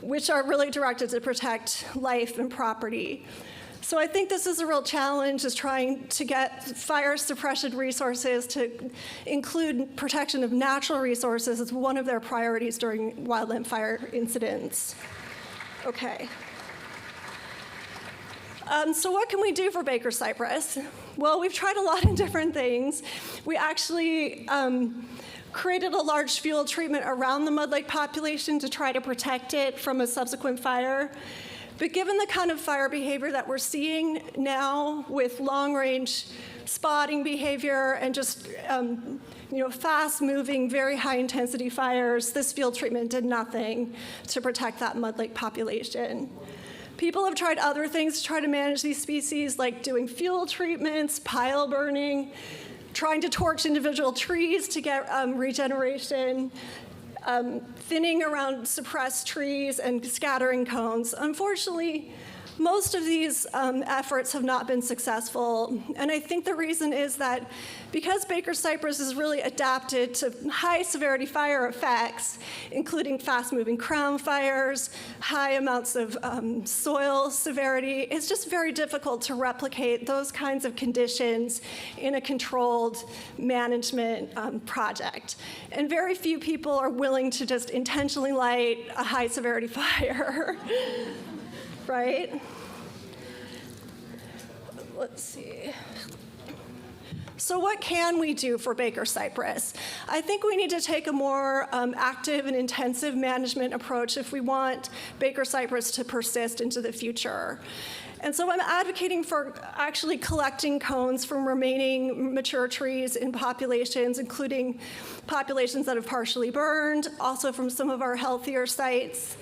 which are really directed to protect life and property. So I think this is a real challenge, is trying to get fire suppression resources to include protection of natural resources as one of their priorities during wildland fire incidents. Okay. So what can we do for Baker cypress? Well, we've tried a lot of different things. We actually created a large fuel treatment around the mud lake population to try to protect it from a subsequent fire. But given the kind of fire behavior that we're seeing now with long-range spotting behavior and just fast-moving, very high-intensity fires, this field treatment did nothing to protect that mud lake population. People have tried other things to try to manage these species, like doing fuel treatments, pile burning, trying to torch individual trees to get regeneration, thinning around suppressed trees, and scattering cones. Unfortunately, most of these efforts have not been successful, and I think the reason is that because Baker cypress is really adapted to high severity fire effects, including fast-moving crown fires, high amounts of soil severity, it's just very difficult to replicate those kinds of conditions in a controlled management project. And very few people are willing to just intentionally light a high severity fire. Right? Let's see. So what can we do for Baker cypress? I think we need to take a more active and intensive management approach if we want Baker cypress to persist into the future. And so I'm advocating for actually collecting cones from remaining mature trees in populations, including populations that have partially burned, also from some of our healthier sites,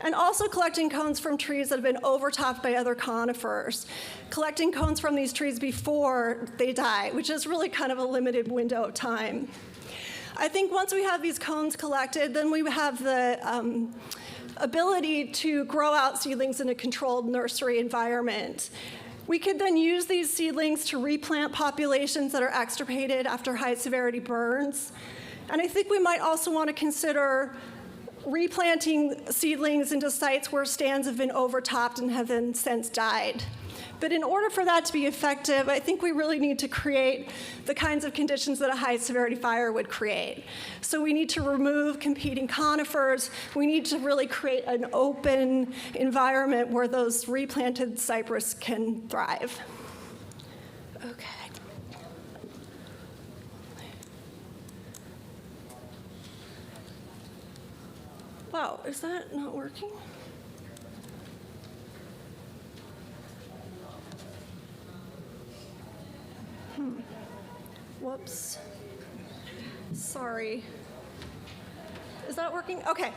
and also collecting cones from trees that have been overtopped by other conifers, collecting cones from these trees before they die, which is really kind of a limited window of time. I think once we have these cones collected, then we have the ability to grow out seedlings in a controlled nursery environment. We could then use these seedlings to replant populations that are extirpated after high severity burns. And I think we might also want to consider replanting seedlings into sites where stands have been overtopped and have then since died. But in order for that to be effective, I think we really need to create the kinds of conditions that a high severity fire would create. So we need to remove competing conifers. We need to really create an open environment where those replanted cypress can thrive. Okay. Wow, is that not working? Whoops. Sorry. Is that working? Okay.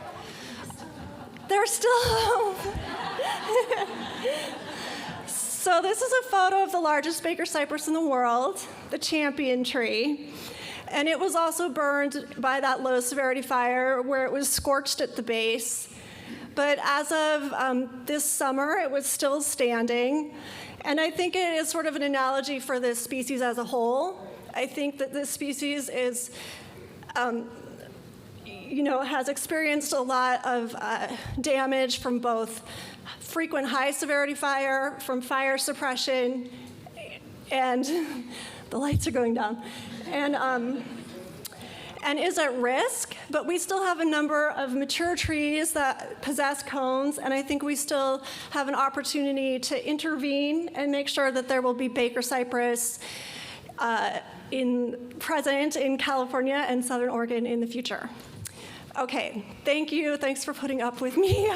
They're still. So this is a photo of the largest Baker cypress in the world, the champion tree. And it was also burned by that low severity fire where it was scorched at the base. But as of this summer, it was still standing. And I think it is sort of an analogy for this species as a whole. I think that this species is, has experienced a lot of damage from both frequent high severity fire, from fire suppression, and the lights are going down, and is at risk, but we still have a number of mature trees that possess cones, and I think we still have an opportunity to intervene and make sure that there will be Baker cypress present in California and Southern Oregon in the future. Okay, thank you. Thanks for putting up with me.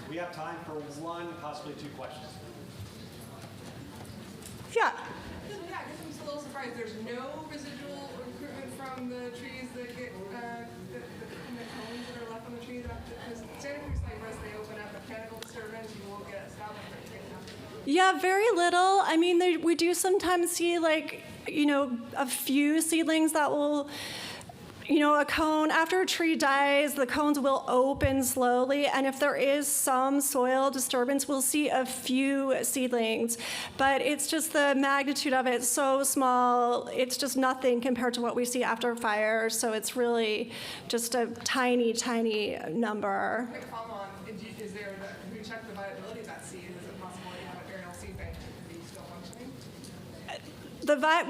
We have time for one, possibly two questions. Yeah. Yeah, I guess I'm just a little surprised. There's no residual recruitment from the trees that get, the cones that are left on the trees. Because Coniferous cypress, they open up mechanical disturbance, you won't get a salvage rate. Yeah, very little. I mean, we do sometimes see a few seedlings that will, a cone, after a tree dies, the cones will open slowly, and if there is some soil disturbance, we'll see a few seedlings. But it's just the magnitude of it so small, it's just nothing compared to what we see after fire, so it's really just a tiny, tiny number. Quick follow-on, have you checked the viability of that seed? Is it possible you have an aerial seed bank that could be still functioning?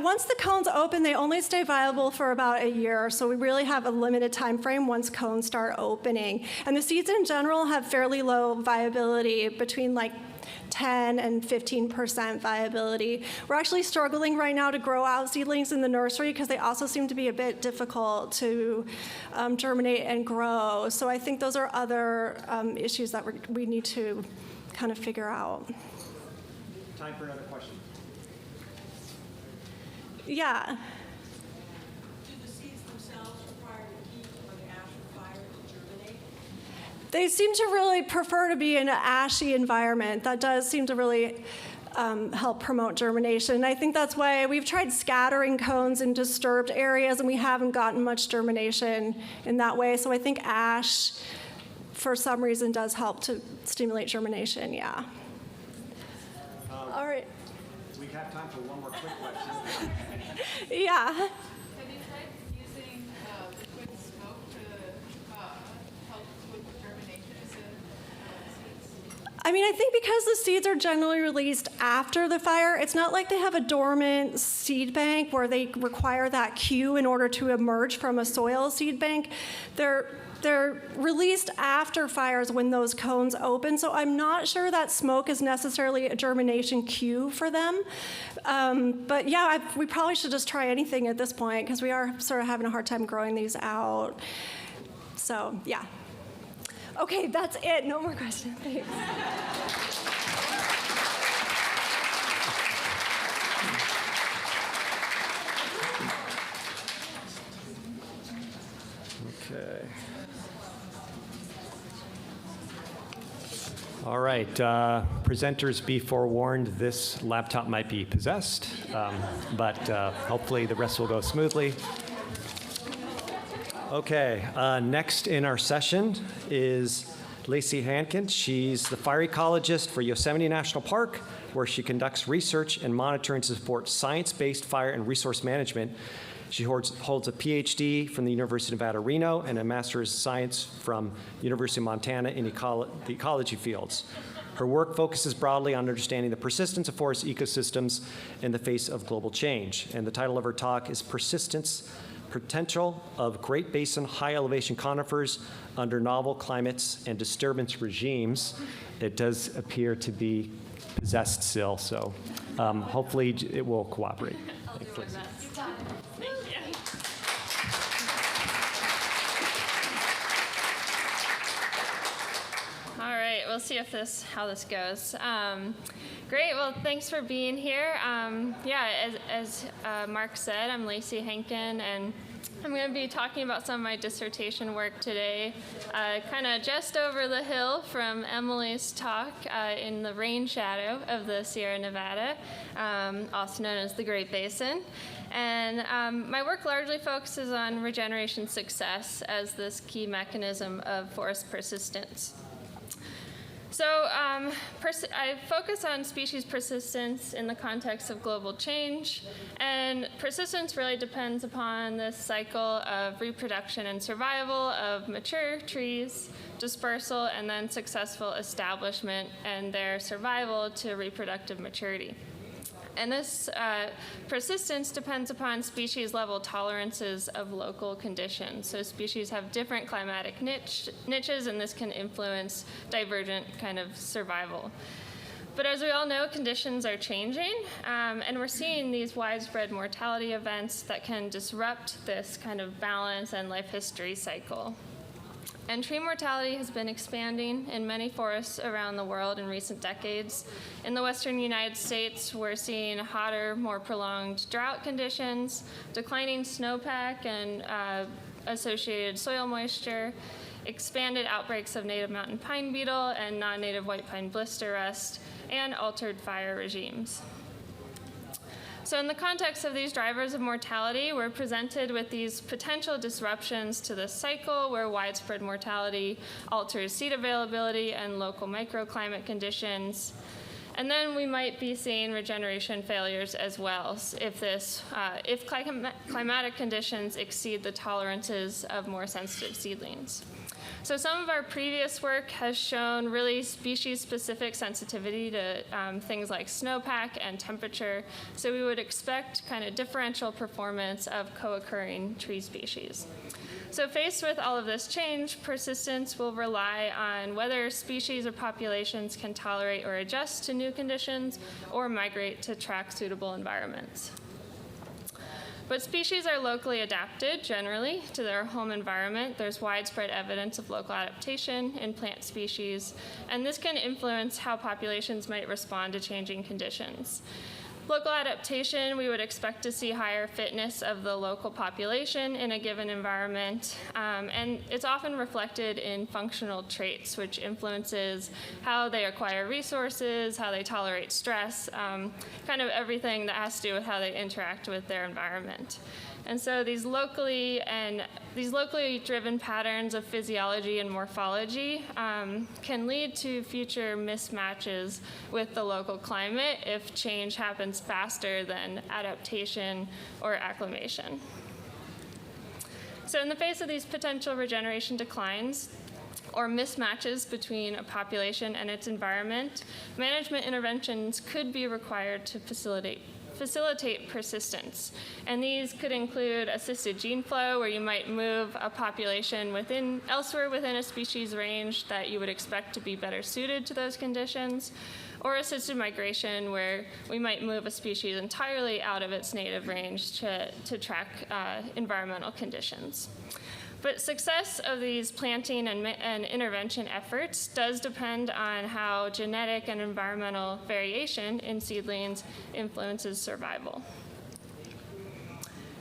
Once the cones open, they only stay viable for about a year, so we really have a limited time frame once cones start opening. And the seeds in general have fairly low viability, between 10 and 15% viability. We're actually struggling right now to grow out seedlings in the nursery because they also seem to be a bit difficult to germinate and grow. So I think those are other issues that we need to kind of figure out. Time for another question. Yeah. Do the seeds themselves require to heat or the ash or fire to germinate? They seem to really prefer to be in an ashy environment. That does seem to really help promote germination. And I think that's why we've tried scattering cones in disturbed areas, and we haven't gotten much germination in that way. So I think ash, for some reason, does help to stimulate germination, yeah. All right. We have time for one more quick question. Yeah. Have you tried using liquid smoke to help with germination instead of seeds? I mean, I think because the seeds are generally released after the fire, it's not like they have a dormant seed bank where they require that cue in order to emerge from a soil seed bank. They're released after fires when those cones open, so I'm not sure that smoke is necessarily a germination cue for them. But yeah, we probably should just try anything at this point because we are sort of having a hard time growing these out. So yeah. Okay, that's it. No more questions. Thanks. Okay. All right, presenters, be forewarned, this laptop might be possessed, but hopefully the rest will go smoothly. Okay, next in our session is Lacey Hankin. She's the fire ecologist for Yosemite National Park, where she conducts research and monitoring to support science-based fire and resource management. She holds a PhD from the University of Nevada, Reno, and a master's of science from University of Montana in the ecology fields. Her work focuses broadly on understanding the persistence of forest ecosystems in the face of global change. And the title of her talk is Persistence, Potential of Great Basin High Elevation Conifers Under Novel Climates and Disturbance Regimes. It does appear to be possessed still, so hopefully it will cooperate. I'll do my best. All right, We'll see if how this goes. Great. Well, thanks for being here. As Marc said, I'm Lacey Hankin, and I'm going to be talking about some of my dissertation work today, kind of just over the hill from Emily's talk in the rain shadow of the Sierra Nevada, also known as the Great Basin. And my work largely focuses on regeneration success as this key mechanism of forest persistence. So I focus on species persistence in the context of global change, and persistence really depends upon this cycle of reproduction and survival of mature trees, dispersal, and then successful establishment and their survival to reproductive maturity. And this persistence depends upon species-level tolerances of local conditions. So species have different climatic niches, and this can influence divergent kind of survival. But as we all know, conditions are changing, and we're seeing these widespread mortality events that can disrupt this kind of balance and life history cycle. And tree mortality has been expanding in many forests around the world in recent decades. In the western United States, we're seeing hotter, more prolonged drought conditions, declining snowpack and associated soil moisture, expanded outbreaks of native mountain pine beetle and non-native white pine blister rust, and altered fire regimes. So in the context of these drivers of mortality, we're presented with these potential disruptions to the cycle where widespread mortality alters seed availability and local microclimate conditions. And then we might be seeing regeneration failures as well if climatic conditions exceed the tolerances of more sensitive seedlings. So some of our previous work has shown really species-specific sensitivity to things like snowpack and temperature, so we would expect kind of differential performance of co-occurring tree species. So faced with all of this change, persistence will rely on whether species or populations can tolerate or adjust to new conditions or migrate to track suitable environments. But species are locally adapted, generally, to their home environment. There's widespread evidence of local adaptation in plant species, and this can influence how populations might respond to changing conditions. Local adaptation, we would expect to see higher fitness of the local population in a given environment, and it's often reflected in functional traits, which influences how they acquire resources, how they tolerate stress, kind of everything that has to do with how they interact with their environment. And so these locally driven patterns of physiology and morphology can lead to future mismatches with the local climate if change happens faster than adaptation or acclimation. So in the face of these potential regeneration declines, or mismatches between a population and its environment, management interventions could be required to facilitate persistence. And these could include assisted gene flow, where you might move a population elsewhere within a species range that you would expect to be better suited to those conditions, or assisted migration, where we might move a species entirely out of its native range to track environmental conditions. But success of these planting and intervention efforts does depend on how genetic and environmental variation in seedlings influences survival.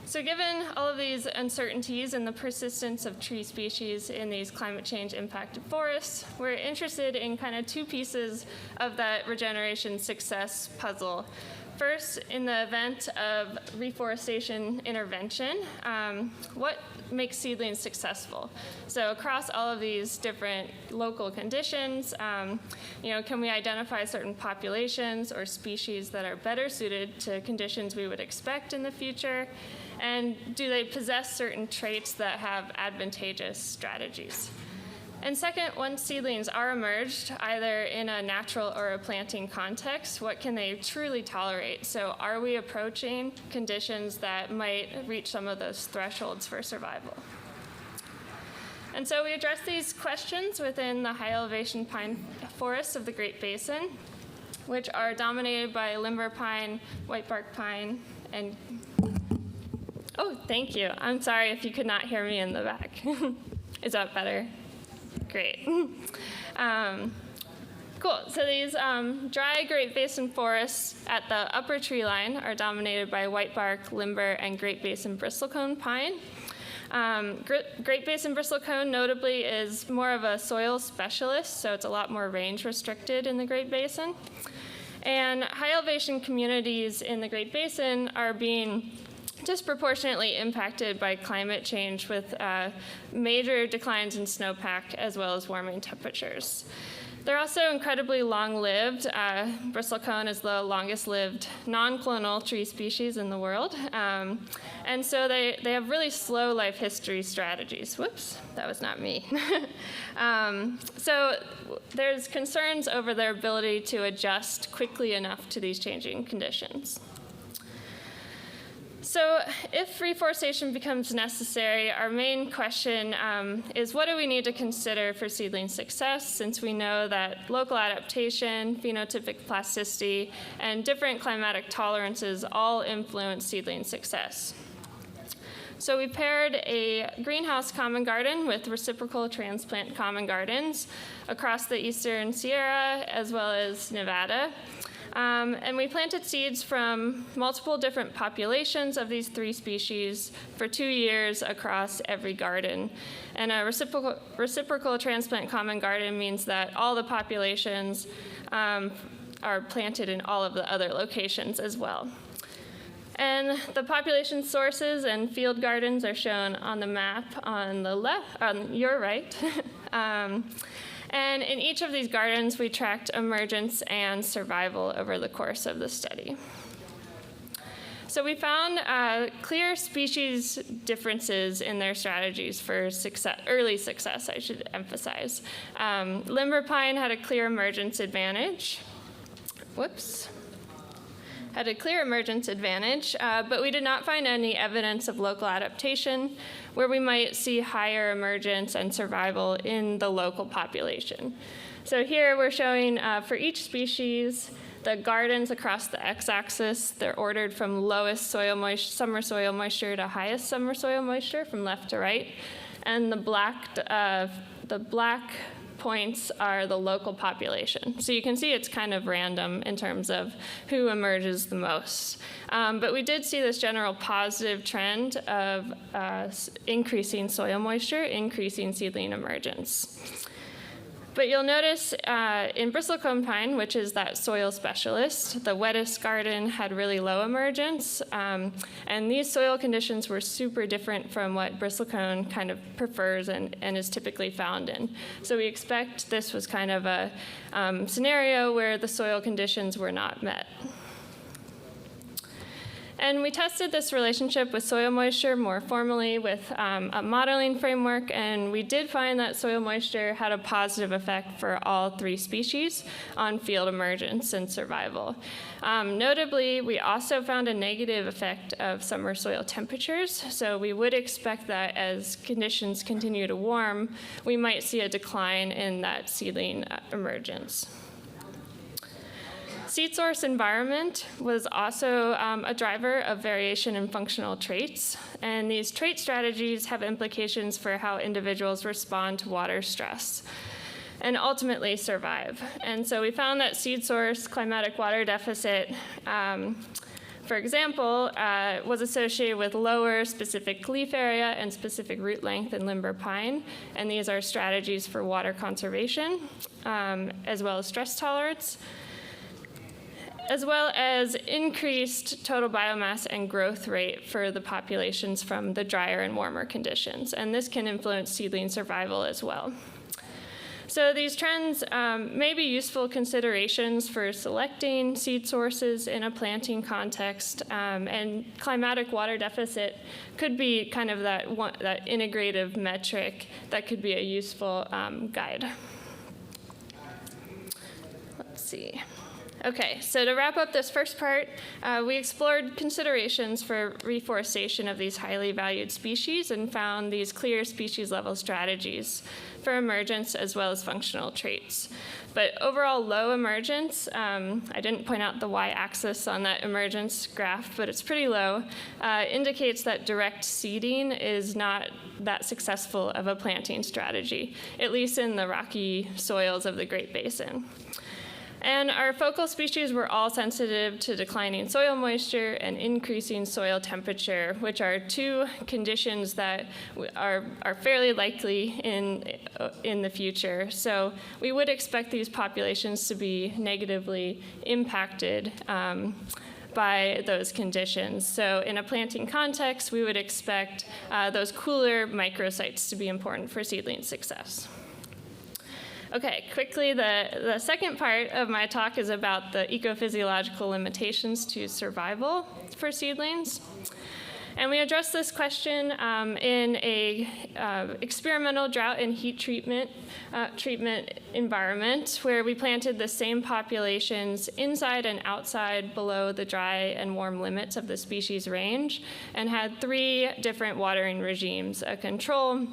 So given all of these uncertainties in the persistence of tree species in these climate change impacted forests, we're interested in kind of two pieces of that regeneration success puzzle. First, in the event of reforestation intervention, what makes seedlings successful? So across all of these different local conditions, can we identify certain populations or species that are better suited to conditions we would expect in the future? And do they possess certain traits that have advantageous strategies? And second, once seedlings are emerged, either in a natural or a planting context, what can they truly tolerate? So are we approaching conditions that might reach some of those thresholds for survival? And so we address these questions within the high elevation pine forests of the Great Basin, which are dominated by limber pine, whitebark pine, and oh, thank you. I'm sorry if you could not hear me in the back. Is that better? Great. Cool. So these dry Great Basin forests at the upper tree line are dominated by whitebark, limber, and Great Basin bristlecone pine. Great Basin bristlecone notably is more of a soil specialist, so it's a lot more range restricted in the Great Basin. And high elevation communities in the Great Basin are being disproportionately impacted by climate change with major declines in snowpack as well as warming temperatures. They're also incredibly long-lived. Bristlecone is the longest-lived non-clonal tree species in the world. And so they have really slow life history strategies. Whoops, that was not me. So there's concerns over their ability to adjust quickly enough to these changing conditions. So if reforestation becomes necessary, our main question is what do we need to consider for seedling success, since we know that local adaptation, phenotypic plasticity, and different climatic tolerances all influence seedling success. So we paired a greenhouse common garden with reciprocal transplant common gardens across the Eastern Sierra as well as Nevada. And we planted seeds from multiple different populations of these 3 species for 2 years across every garden. And a reciprocal transplant common garden means that all the populations are planted in all of the other locations as well. And the population sources and field gardens are shown on the map on the left, on your right. And in each of these gardens, we tracked emergence and survival over the course of the study. So we found clear species differences in their strategies for early success, I should emphasize. Limber pine had a clear emergence advantage. Whoops. Had a clear emergence advantage, but we did not find any evidence of local adaptation where we might see higher emergence and survival in the local population. So here we're showing for each species the gardens across the x-axis. They're ordered from lowest summer soil moisture to highest summer soil moisture from left to right. And the black points are the local population. So you can see it's kind of random in terms of who emerges the most. But we did see this general positive trend of increasing soil moisture, increasing seedling emergence. But you'll notice in bristlecone pine, which is that soil specialist, the wettest garden had really low emergence. And these soil conditions were super different from what bristlecone kind of prefers and is typically found in. So we expect this was kind of a scenario where the soil conditions were not met. And we tested this relationship with soil moisture more formally with a modeling framework, and we did find that soil moisture had a positive effect for all 3 species on field emergence and survival. Notably, we also found a negative effect of summer soil temperatures, so we would expect that as conditions continue to warm, we might see a decline in that seedling emergence. Seed source environment was also a driver of variation in functional traits, and these trait strategies have implications for how individuals respond to water stress and ultimately survive. And so we found that seed source climatic water deficit, for example, was associated with lower specific leaf area and specific root length in limber pine, and these are strategies for water conservation, as well as stress tolerance, as well as increased total biomass and growth rate for the populations from the drier and warmer conditions. And this can influence seedling survival as well. So these trends may be useful considerations for selecting seed sources in a planting context, and climatic water deficit could be kind of that integrative metric that could be a useful guide. Let's see. Okay, so to wrap up this first part, we explored considerations for reforestation of these highly valued species and found these clear species-level strategies for emergence as well as functional traits. But overall low emergence, I didn't point out the y-axis on that emergence graph, but it's pretty low, indicates that direct seeding is not that successful of a planting strategy, at least in the rocky soils of the Great Basin. And our focal species were all sensitive to declining soil moisture and increasing soil temperature, which are two conditions that are fairly likely in the future. So we would expect these populations to be negatively impacted by those conditions. So in a planting context, we would expect those cooler microsites to be important for seedling success. Okay, quickly, the second part of my talk is about the ecophysiological limitations to survival for seedlings. And we addressed this question in a experimental drought and heat treatment environment where we planted the same populations inside and outside below the dry and warm limits of the species range and had 3 different watering regimes, a control,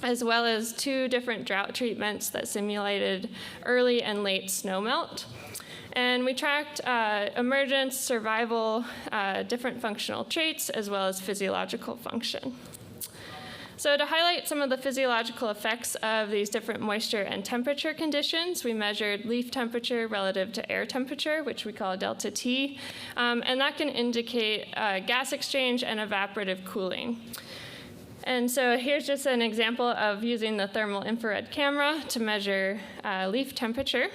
as well as 2 different drought treatments that simulated early and late snowmelt. And we tracked emergence, survival, different functional traits, as well as physiological function. So to highlight some of the physiological effects of these different moisture and temperature conditions, we measured leaf temperature relative to air temperature, which we call delta T, and that can indicate gas exchange and evaporative cooling. And so here's just an example of using the thermal infrared camera to measure leaf temperature.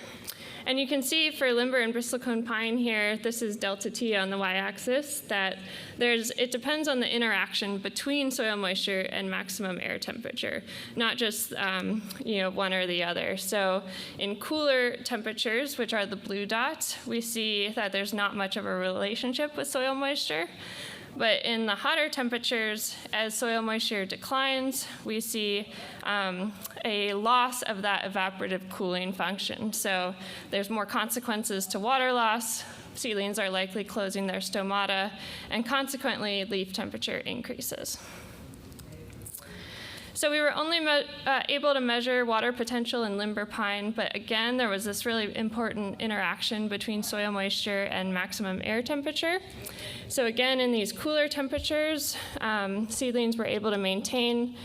And you can see for limber and bristlecone pine here, this is delta T on the y-axis, that it depends on the interaction between soil moisture and maximum air temperature, not just one or the other. So in cooler temperatures, which are the blue dots, we see that there's not much of a relationship with soil moisture. But in the hotter temperatures, as soil moisture declines, we see a loss of that evaporative cooling function. So there's more consequences to water loss. Seedlings are likely closing their stomata, and consequently, leaf temperature increases. So we were only able to measure water potential in limber pine, but again, there was this really important interaction between soil moisture and maximum air temperature. So again, in these cooler temperatures, seedlings were able to maintain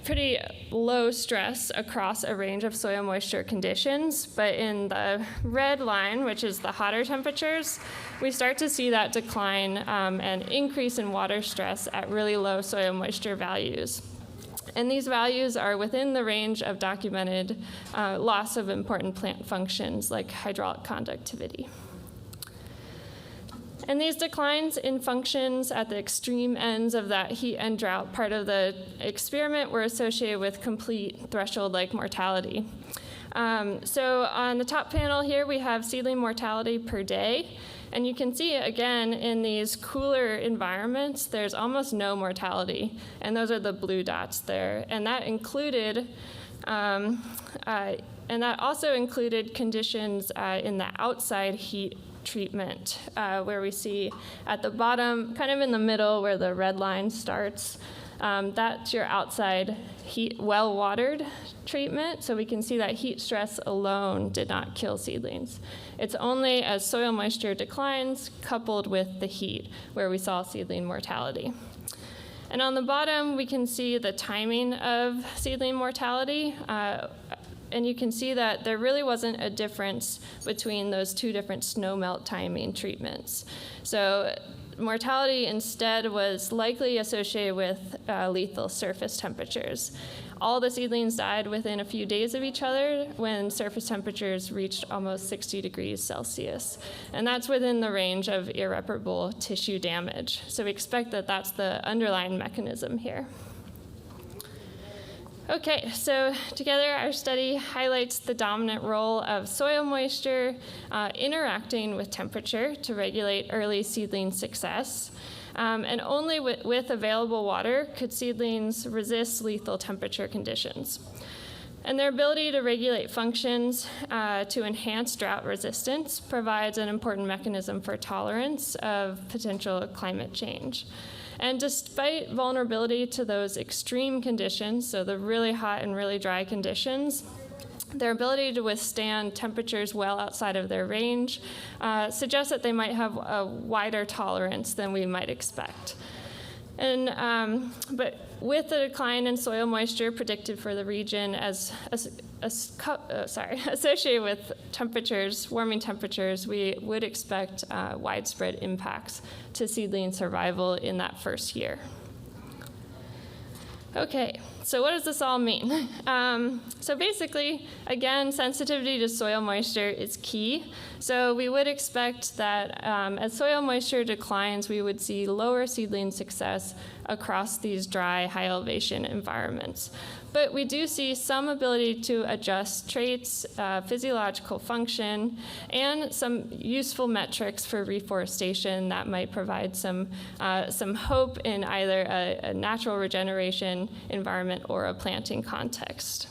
pretty low stress across a range of soil moisture conditions. But in the red line, which is the hotter temperatures, we start to see that decline and increase in water stress at really low soil moisture values. And these values are within the range of documented loss of important plant functions like hydraulic conductivity. And these declines in functions at the extreme ends of that heat and drought part of the experiment were associated with complete threshold-like mortality. So on the top panel here, we have seedling mortality per day. And you can see, again, in these cooler environments, there's almost no mortality. And those are the blue dots there. And that included, and that also included conditions in the outside heat treatment, where we see at the bottom, kind of in the middle where the red line starts, that's your outside heat, well-watered treatment. So we can see that heat stress alone did not kill seedlings. It's only as soil moisture declines coupled with the heat where we saw seedling mortality. And on the bottom, we can see the timing of seedling mortality. And you can see that there really wasn't a difference between those 2 different snowmelt timing treatments. So mortality instead was likely associated with lethal surface temperatures. All the seedlings died within a few days of each other when surface temperatures reached almost 60 degrees Celsius. And that's within the range of irreparable tissue damage. So we expect that that's the underlying mechanism here. Okay, so together our study highlights the dominant role of soil moisture interacting with temperature to regulate early seedling success. And only with available water could seedlings resist lethal temperature conditions. And their ability to regulate functions to enhance drought resistance provides an important mechanism for tolerance of potential climate change. And despite vulnerability to those extreme conditions, so the really hot and really dry conditions, their ability to withstand temperatures well outside of their range suggests that they might have a wider tolerance than we might expect. But with the decline in soil moisture predicted for the region associated with warming temperatures, we would expect widespread impacts to seedling survival in that first year. Okay, so what does this all mean? So basically, again, sensitivity to soil moisture is key. So we would expect that as soil moisture declines, we would see lower seedling success across these dry, high elevation environments. But we do see some ability to adjust traits, physiological function, and some useful metrics for reforestation that might provide some hope in either a natural regeneration environment or a planting context.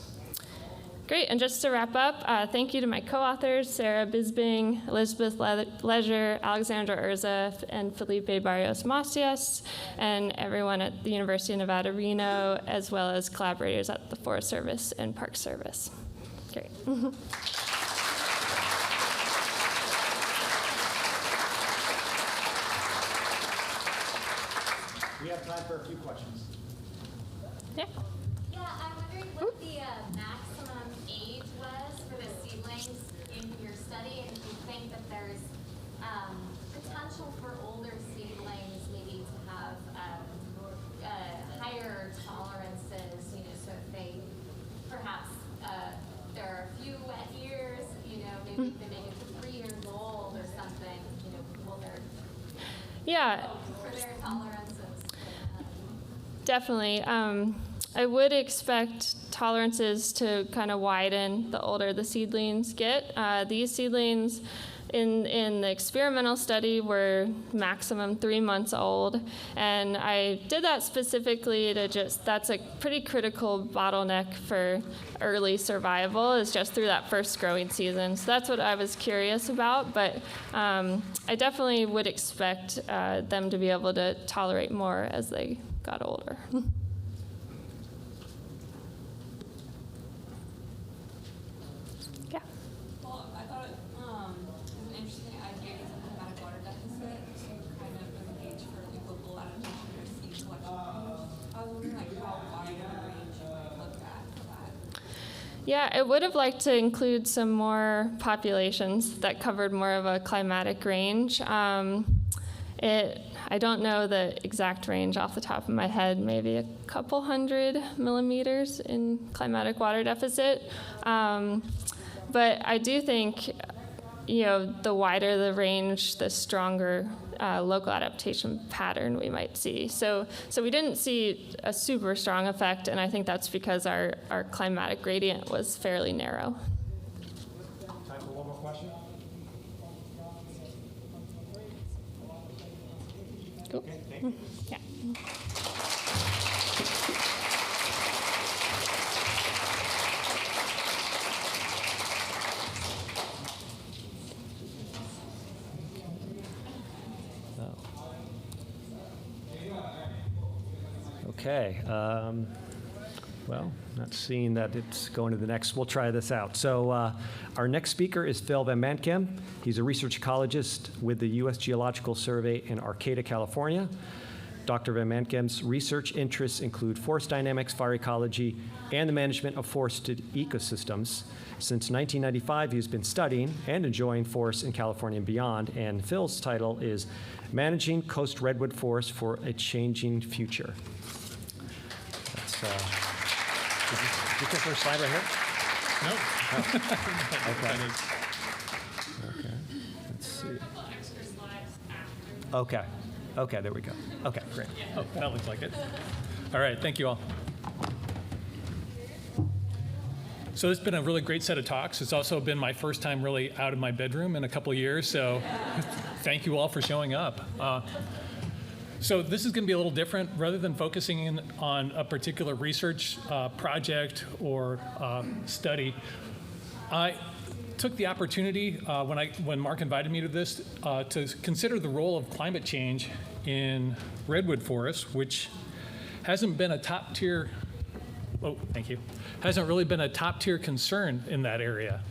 Great, and just to wrap up, thank you to my co-authors, Sarah Bisbing, Elizabeth Leisure, Alexandra Urza, and Felipe Barrios-Macias, and everyone at the University of Nevada, Reno, as well as collaborators at the Forest Service and Park Service. Great. We have time for a few questions. Yeah. Yeah, I'm wondering what the maximum age was for the seedlings in your study, and if you think that there's potential for older seedlings maybe to have higher tolerances, so if they perhaps there are a few wet years, maybe if they make it to 3 years old or something, will there for their tolerances? Definitely. I would expect tolerances to kind of widen the older the seedlings get. These seedlings in the experimental study were maximum 3 months old, and I did that specifically that's a pretty critical bottleneck for early survival, is just through that first growing season. So that's what I was curious about, but I definitely would expect them to be able to tolerate more as they got older. Well, I thought it was an interesting idea of a climatic water deficit to kind of engage for local adaptation or seed selection. I was wondering how wide of a range you might look at for that. Yeah, I would have liked to include some more populations that covered more of a climatic range. I don't know the exact range off the top of my head, maybe a couple 100 millimeters in climatic water deficit. But I do think, the wider the range, the stronger local adaptation pattern we might see. So we didn't see a super strong effect, and I think that's because our climatic gradient was fairly narrow. Time for one more question. Cool. Okay, thank you. Yeah. Okay. Well, not seeing that it's going to the next, we'll try this out. So our next speaker is Phillip van Mantgem. He's a research ecologist with the U.S. Geological Survey in Arcata, California. Dr. van Mantgem's research interests include forest dynamics, fire ecology, and the management of forested ecosystems. Since 1995, he's been studying and enjoying forests in California and beyond, and Phil's title is Managing Coast Redwood Forests for a Changing Future. That's, is this your first slide right here? No. Oh. Okay. Okay. Let's see. Okay. Okay, there we go. Okay, great. Oh, that looks like it. All right, thank you all. So it's been a really great set of talks. It's also been my first time really out of my bedroom in a couple of years, so thank you all for showing up. So this is going to be a little different. Rather than focusing in on a particular research project or study, I took the opportunity when Marc invited me to this to consider the role of climate change in redwood forests, which hasn't been a top tier. Oh, thank you. Hasn't really been a top tier concern in that area.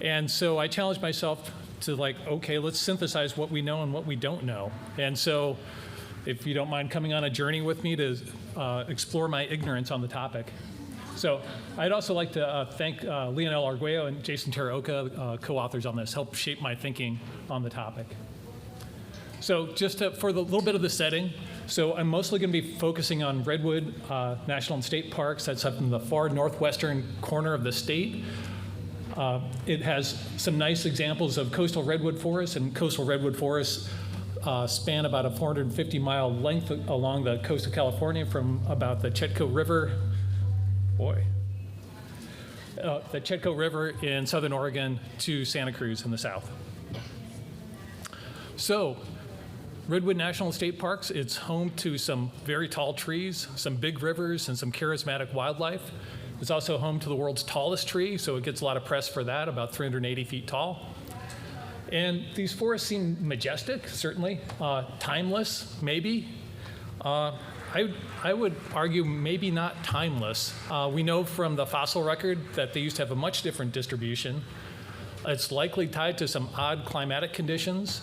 And so I challenged myself to okay, let's synthesize what we know and what we don't know. And so if you don't mind coming on a journey with me to explore my ignorance on the topic. So I'd also like to thank Leonel Arguello and Jason Teraoka, co-authors on this, helped shape my thinking on the topic. So just for the little bit of the setting, so I'm mostly going to be focusing on redwood national and state parks. That's up in the far northwestern corner of the state. It has some nice examples of coastal redwood forests, and coastal redwood forests span about a 450-mile length along the coast of California from about the Chetco River, the Chetco River in southern Oregon to Santa Cruz in the south. So, Redwood National State Parks, it's home to some very tall trees, some big rivers, and some charismatic wildlife. It's also home to the world's tallest tree, so it gets a lot of press for that, about 380 feet tall. And these forests seem majestic, certainly, timeless, maybe. I would argue maybe not timeless. We know from the fossil record that they used to have a much different distribution. It's likely tied to some odd climatic conditions.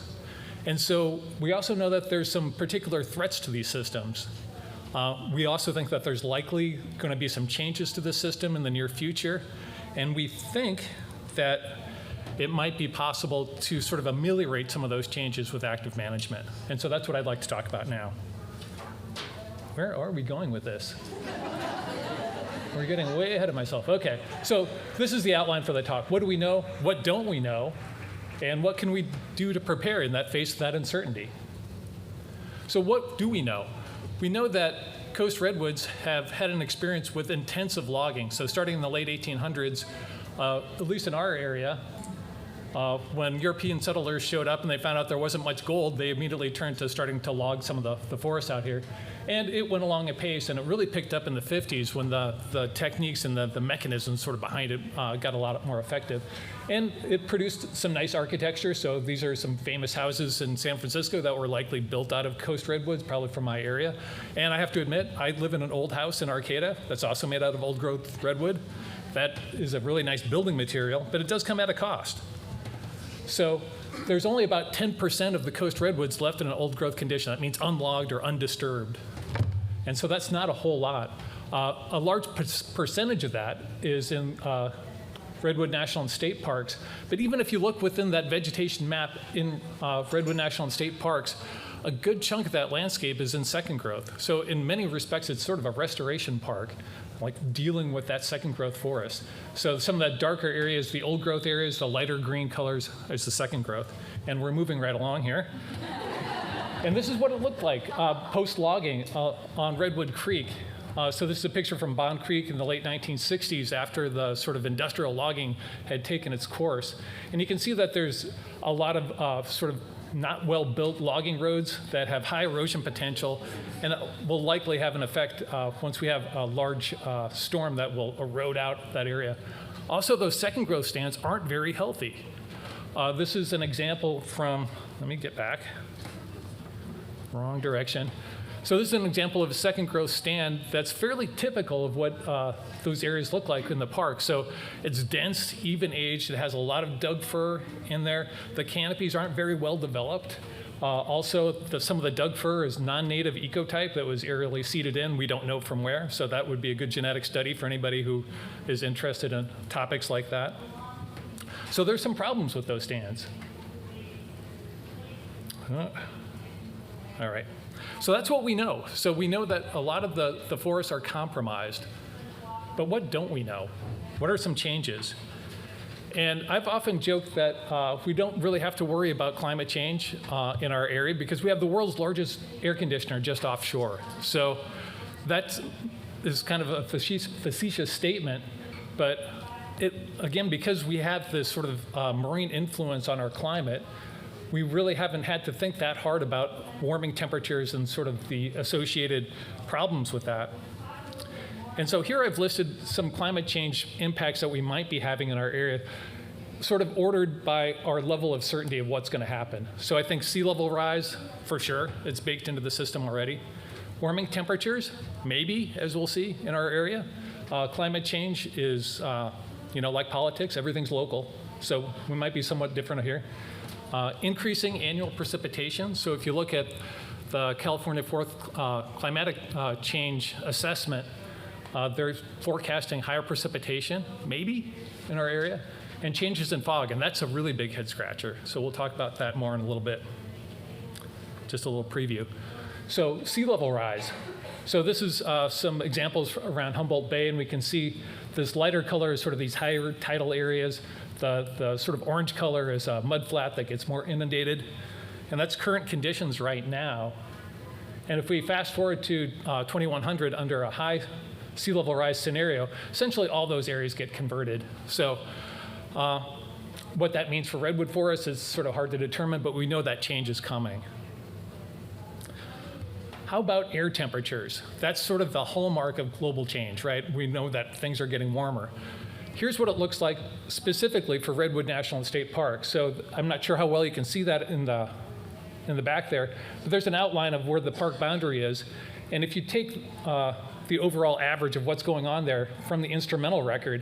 And so we also know that there's some particular threats to these systems. We also think that there's likely going to be some changes to the system in the near future. And we think that it might be possible to sort of ameliorate some of those changes with active management. And so that's what I'd like to talk about now. Where are we going with this? We're getting way ahead of myself. Okay, so this is the outline for the talk. What do we know? What don't we know? And what can we do to prepare in that face of that uncertainty? So what do we know? We know that coast redwoods have had an experience with intensive logging. So starting in the late 1800s, at least in our area, when European settlers showed up and they found out there wasn't much gold, they immediately turned to starting to log some of the forests out here. And it went along at pace, and it really picked up in the 50s when the techniques and the mechanisms sort of behind it got a lot more effective. And it produced some nice architecture. So these are some famous houses in San Francisco that were likely built out of coast redwoods, probably from my area. And I have to admit, I live in an old house in Arcata that's also made out of old growth redwood. That is a really nice building material, but it does come at a cost. So there's only about 10% of the coast redwoods left in an old growth condition. That means unlogged or undisturbed. And so that's not a whole lot. A large percentage of that is in Redwood National and State Parks. But even if you look within that vegetation map in Redwood National and State Parks, a good chunk of that landscape is in second growth. So in many respects, it's sort of a restoration park, like dealing with that second growth forest. So some of that darker areas, the old growth areas, the lighter green colors is the second growth. And we're moving right along here. And this is what it looked like post-logging on Redwood Creek. So this is a picture from Bond Creek in the late 1960s after the sort of industrial logging had taken its course. And you can see that there's a lot of sort of not well-built logging roads that have high erosion potential, and it will likely have an effect once we have a large storm that will erode out that area. Also, those second growth stands aren't very healthy. This is an example from, let me get back, wrong direction. So this is an example of a second growth stand that's fairly typical of what those areas look like in the park. So it's dense, even aged. It has a lot of Douglas-fir in there. The canopies aren't very well developed. Also, some of the Douglas-fir is non-native ecotype that was aerially seeded in. We don't know from where, so that would be a good genetic study for anybody who is interested in topics like that. So there's some problems with those stands. All right. So that's what we know. So we know that a lot of the forests are compromised. But what don't we know? What are some changes? And I've often joked that we don't really have to worry about climate change in our area because we have the world's largest air conditioner just offshore. So that is kind of a facetious statement, but again, because we have this sort of marine influence on our climate, we really haven't had to think that hard about warming temperatures and sort of the associated problems with that. And so here I've listed some climate change impacts that we might be having in our area, sort of ordered by our level of certainty of what's going to happen. So I think sea level rise, for sure, it's baked into the system already. Warming temperatures, maybe, as we'll see in our area. Climate change is, like politics, everything's local. So we might be somewhat different here. Increasing annual precipitation. So if you look at the California Fourth Climatic Change Assessment, they're forecasting higher precipitation, maybe, in our area, and changes in fog, and that's a really big head scratcher. So we'll talk about that more in a little bit. Just a little preview. So sea level rise. So this is some examples around Humboldt Bay, and we can see this lighter color is sort of these higher tidal areas. The sort of orange color is a mud flat that gets more inundated, and that's current conditions right now. And if we fast forward to 2100 under a high sea level rise scenario, essentially all those areas get converted. So what that means for redwood forests is sort of hard to determine, but we know that change is coming. How about air temperatures? That's sort of the hallmark of global change, right? We know that things are getting warmer. Here's what it looks like specifically for Redwood National and State Park. So I'm not sure how well you can see that in the back there, but there's an outline of where the park boundary is. And if you take the overall average of what's going on there from the instrumental record,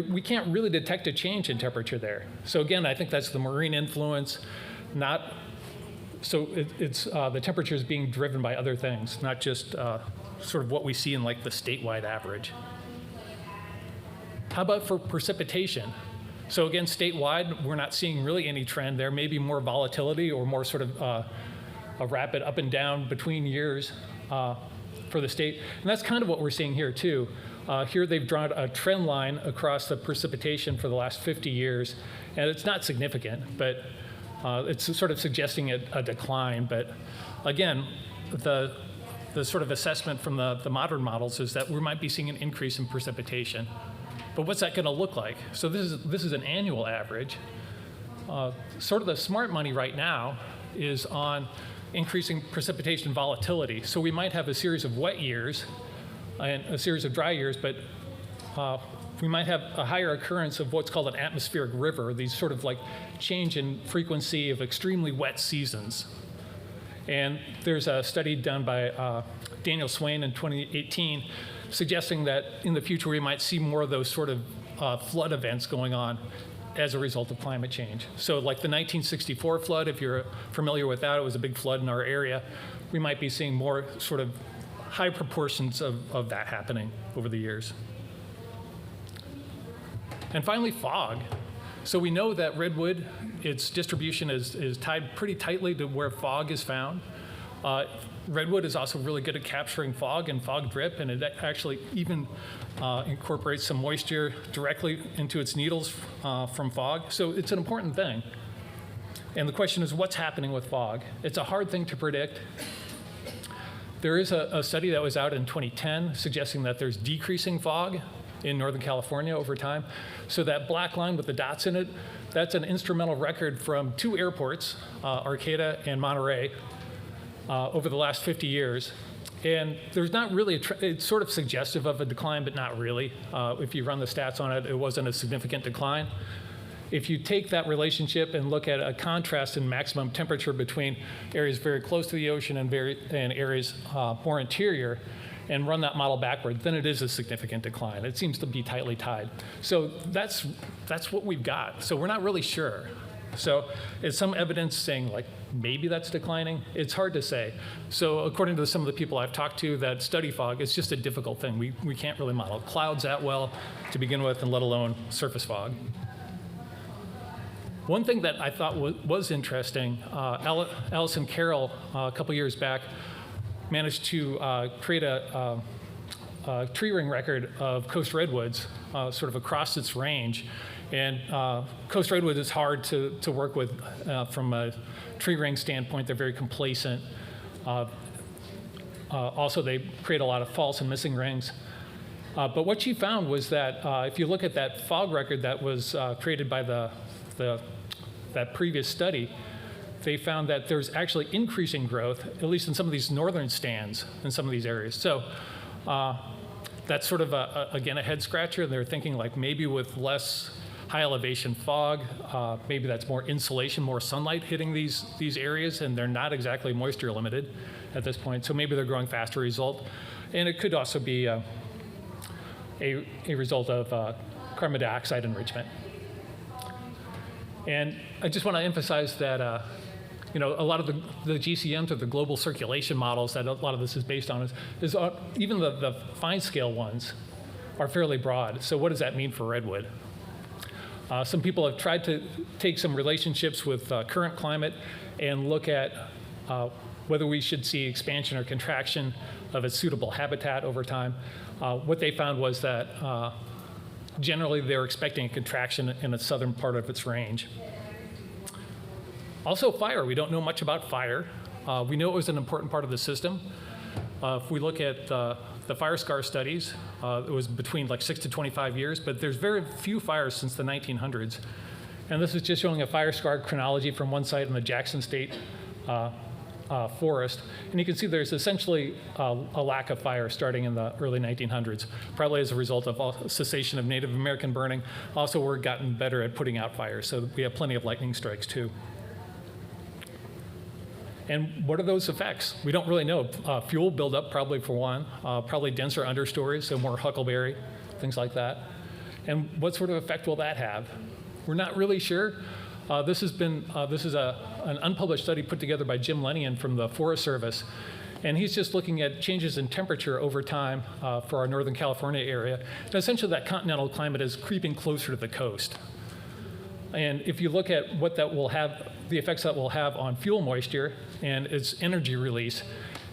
we can't really detect a change in temperature there. So again, I think that's the marine influence, so it's the temperature is being driven by other things, not just sort of what we see in like the statewide average. How about for precipitation? So again, statewide, we're not seeing really any trend there, maybe more volatility or more sort of a rapid up and down between years for the state. And that's kind of what we're seeing here too. Here they've drawn a trend line across the precipitation for the last 50 years, and it's not significant, but it's sort of suggesting a decline. But again, the sort of assessment from the modern models is that we might be seeing an increase in precipitation. But what's that going to look like? So this is an annual average. Sort of the smart money right now is on increasing precipitation volatility. So we might have a series of wet years and a series of dry years, but we might have a higher occurrence of what's called an atmospheric river, these sort of like change in frequency of extremely wet seasons. And there's a study done by Daniel Swain in 2018 suggesting that in the future we might see more of those sort of flood events going on as a result of climate change. So like the 1964 flood, if you're familiar with that, it was a big flood in our area. We might be seeing more sort of high proportions of that happening over the years. And finally, fog. So we know that redwood, its distribution is tied pretty tightly to where fog is found. Redwood is also really good at capturing fog and fog drip, and it actually even incorporates some moisture directly into its needles from fog. So it's an important thing. And the question is, what's happening with fog? It's a hard thing to predict. There is a study that was out in 2010 suggesting that there's decreasing fog in Northern California over time. So that black line with the dots in it, that's an instrumental record from two airports, Arcata and Monterey, over the last 50 years. And there's not really, it's sort of suggestive of a decline, but not really. If you run the stats on it, it wasn't a significant decline. If you take that relationship and look at a contrast in maximum temperature between areas very close to the ocean and areas more interior, and run that model backward, then it is a significant decline. It seems to be tightly tied. So that's what we've got. So we're not really sure. So is some evidence saying like maybe that's declining? It's hard to say. So according to some of the people I've talked to that study fog, it's just a difficult thing. We can't really model clouds that well to begin with, and let alone surface fog. One thing that I thought was interesting, Allison Carroll a couple years back managed to create a tree ring record of coast redwoods sort of across its range. And coast redwood is hard to work with from a tree ring standpoint. They're very complacent. Also, they create a lot of false and missing rings. But what she found was that if you look at that fog record that was created by that previous study, they found that there's actually increasing growth, at least in some of these northern stands in some of these areas. So that's sort of, again, a head scratcher. They're thinking like maybe with less high elevation fog, maybe that's more insulation, more sunlight hitting these areas, and they're not exactly moisture limited at this point. So maybe they're growing faster result. And it could also be a result of carbon dioxide enrichment. And I just want to emphasize that a lot of the GCMs or the global circulation models that a lot of this is based on is even the fine scale ones are fairly broad. So what does that mean for redwood? Some people have tried to take some relationships with current climate and look at whether we should see expansion or contraction of its suitable habitat over time. What they found was that generally they're expecting a contraction in the southern part of its range. Also fire, we don't know much about fire. We know it was an important part of the system. If we look at the fire scar studies, it was between like 6 to 25 years, but there's very few fires since the 1900s. And this is just showing a fire scar chronology from one site in the Jackson State forest. And you can see there's essentially a lack of fire starting in the early 1900s, probably as a result of cessation of Native American burning. Also, we're gotten better at putting out fires, so we have plenty of lightning strikes too. And what are those effects? We don't really know. Fuel buildup, probably for one, probably denser understories, so more huckleberry, things like that. And what sort of effect will that have? We're not really sure. This is an unpublished study put together by Jim Lennian from the Forest Service, and he's just looking at changes in temperature over time for our Northern California area. And essentially, that continental climate is creeping closer to the coast. And if you look at what that will have, the effects that will have on fuel moisture and its energy release,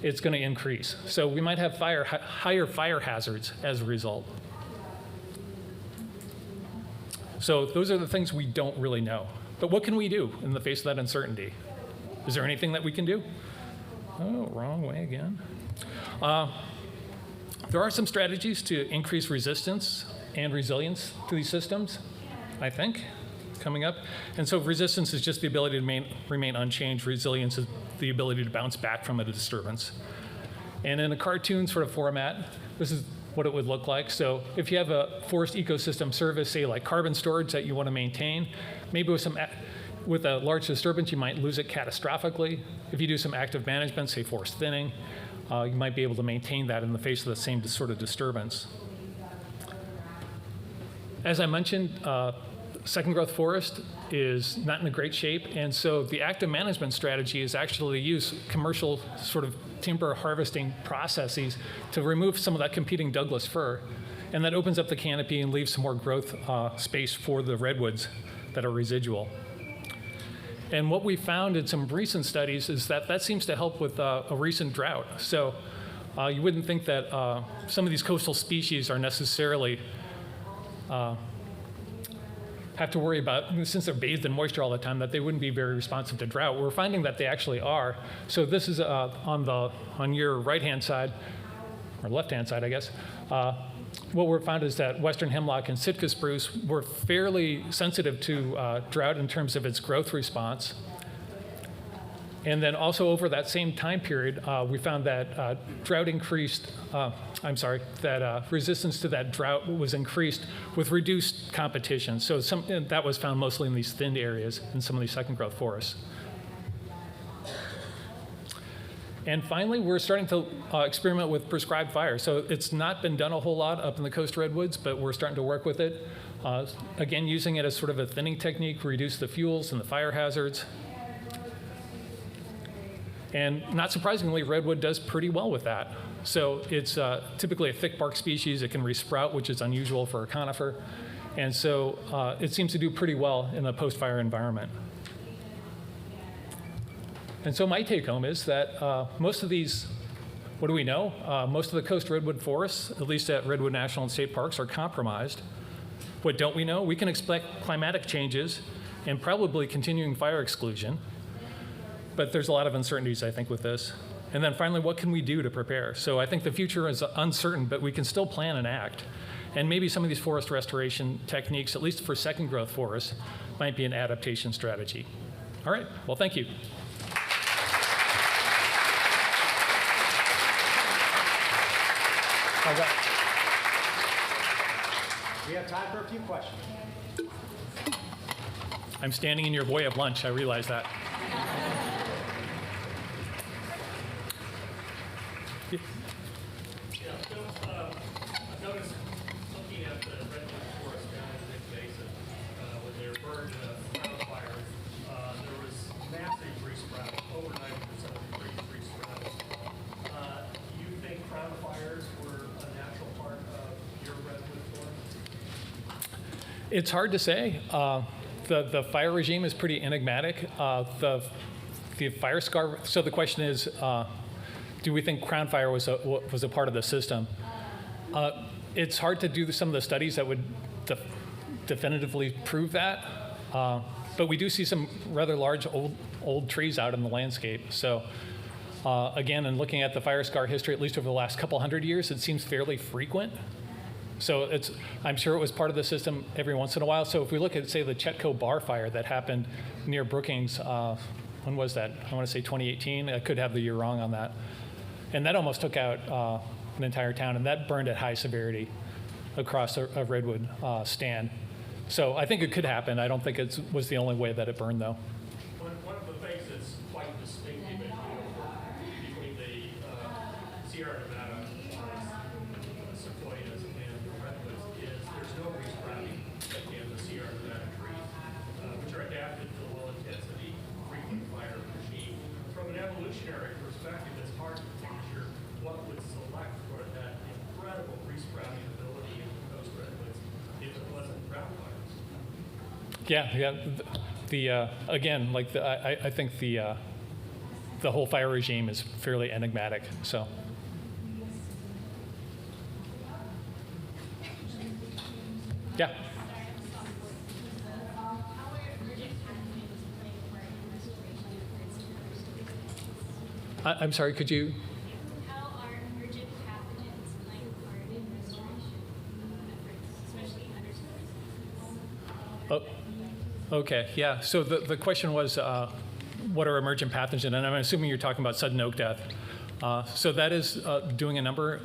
it's going to increase. So we might have higher fire hazards as a result. So those are the things we don't really know. But what can we do in the face of that uncertainty? Is there anything that we can do? Oh, wrong way again. There are some strategies to increase resistance and resilience to these systems, I think, coming up. And so resistance is just the ability to remain unchanged. Resilience is the ability to bounce back from a disturbance. And in a cartoon sort of format, this is what it would look like. So if you have a forest ecosystem service, say like carbon storage that you want to maintain, maybe with a large disturbance, you might lose it catastrophically. If you do some active management, say forest thinning, you might be able to maintain that in the face of the same sort of disturbance. As I mentioned, second growth forest is not in a great shape, and so the active management strategy is actually to use commercial sort of timber harvesting processes to remove some of that competing Douglas-fir, and that opens up the canopy and leaves some more growth space for the redwoods that are residual. And what we found in some recent studies is that that seems to help with a recent drought. So you wouldn't think that some of these coastal species are necessarily have to worry about, since they're bathed in moisture all the time, that they wouldn't be very responsive to drought. We're finding that they actually are. So this is on your right-hand side, or left-hand side, I guess. What we're found is that western hemlock and Sitka spruce were fairly sensitive to drought in terms of its growth response. And then also over that same time period, we found that resistance to that drought was increased with reduced competition. So that was found mostly in these thinned areas in some of these second growth forests. And finally, we're starting to experiment with prescribed fire. So it's not been done a whole lot up in the coast redwoods, but we're starting to work with it. Again, using it as sort of a thinning technique, reduce the fuels and the fire hazards. And not surprisingly, redwood does pretty well with that. So it's typically a thick bark species. It can resprout, which is unusual for a conifer. And so it seems to do pretty well in a post-fire environment. And so my take home is that most of these, what do we know? Most of the coast redwood forests, at least at Redwood National and State Parks, are compromised. What don't we know? We can expect climatic changes and probably continuing fire exclusion. But there's a lot of uncertainties, I think, with this. And then finally, what can we do to prepare? So I think the future is uncertain, but we can still plan and act. And maybe some of these forest restoration techniques, at least for second growth forests, might be an adaptation strategy. All right, well, thank you. We have time for a few questions. I'm standing in your way of lunch, I realize that. I've noticed looking at the redwood forest down in Great Basin, when they were burned in wildfires, there was massive resprouts. over 90% of the Great Tree stratus. Do you think crown fires were a natural part of your redwood forest? It's hard to say. The fire regime is pretty enigmatic. The fire scar. So the question is, do we think crown fire was a part of the system? It's hard to do some of the studies that would definitively prove that. But we do see some rather large old trees out in the landscape. So again, in looking at the fire scar history, at least over the last couple hundred years, it seems fairly frequent. So I'm sure it was part of the system every once in a while. So if we look at, say, the Chetco bar fire that happened near Brookings, when was that? I want to say 2018. I could have the year wrong on that. And that almost took out an entire town, and that burned at high severity across a redwood stand. So I think it could happen. I don't think it was the only way that it burned, though. One of the things that's quite distinctive between the Sierra Nevada sequoias and the redwoods is there's no resprouting in the Sierra Nevada trees, which are adapted to the low-intensity frequent fire regime. From an evolutionary perspective, it's hard to picture what would select for that incredible resprouting ability in those redwoods if it wasn't ground fires. Yeah. Again, like I think the whole fire regime is fairly enigmatic. So. Yeah. I'm sorry. Could you? How are emergent pathogens playing a part in restoration efforts, especially understory? Oh, okay. Yeah. So the question was, what are emergent pathogens? And I'm assuming you're talking about sudden oak death. So that is doing a number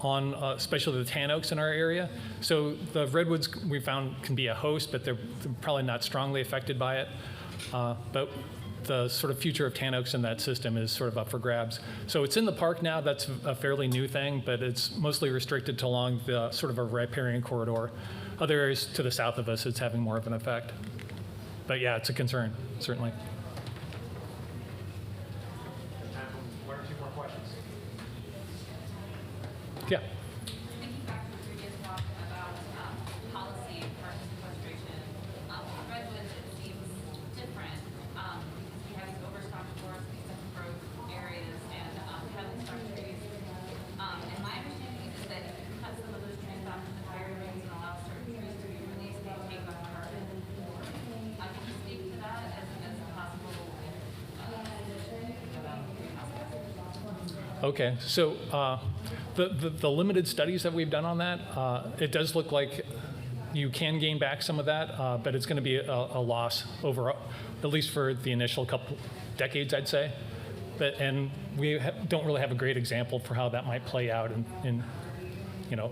on especially the tan oaks in our area. So the redwoods we found can be a host, but they're probably not strongly affected by it. But the sort of future of tan oaks in that system is sort of up for grabs. So it's in the park now. That's a fairly new thing, but it's mostly restricted to along the sort of a riparian corridor. Other areas to the south of us, it's having more of an effect. But yeah, it's a concern, certainly. One or two more questions. Yeah. Thinking back to the previous talk about policy versus sequestration, redwoods, it seems different. We have these overstocked forests, these growth areas, and we have these stock trees. And my understanding is that if you cut some of those trees off in the fire rings and allow certain trees to be released, they take up carbon. Can you speak to that as a possible Okay, so the limited studies that we've done on that, it does look like you can gain back some of that, but it's going to be a loss overall, at least for the initial couple decades, I'd say. And we don't really have a great example for how that might play out in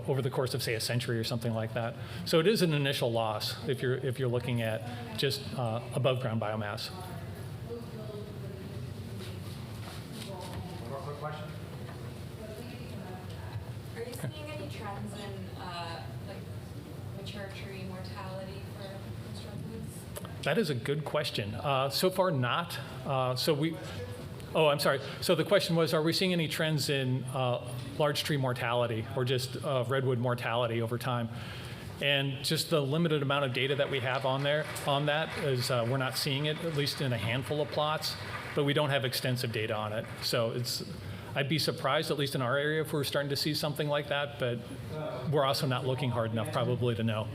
over the course of, say, a century or something like that. So it is an initial loss if you're looking at just above ground biomass. One more quick question. Are you seeing any trends in like mature tree mortality for redwoods? That is a good question. So far, not. I'm sorry. So the question was, are we seeing any trends in large tree mortality or just redwood mortality over time? And just the limited amount of data that we have on that is we're not seeing it, at least in a handful of plots, but we don't have extensive data on it. So I'd be surprised, at least in our area, if we're starting to see something like that, but we're also not looking hard enough probably to know.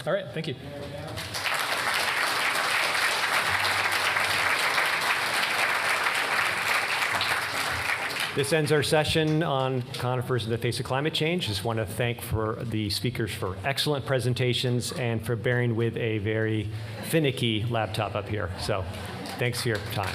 All right, thank you. This ends our session on conifers in the face of climate change. Just want to thank the speakers for excellent presentations and for bearing with a very finicky laptop up here. So thanks for your time.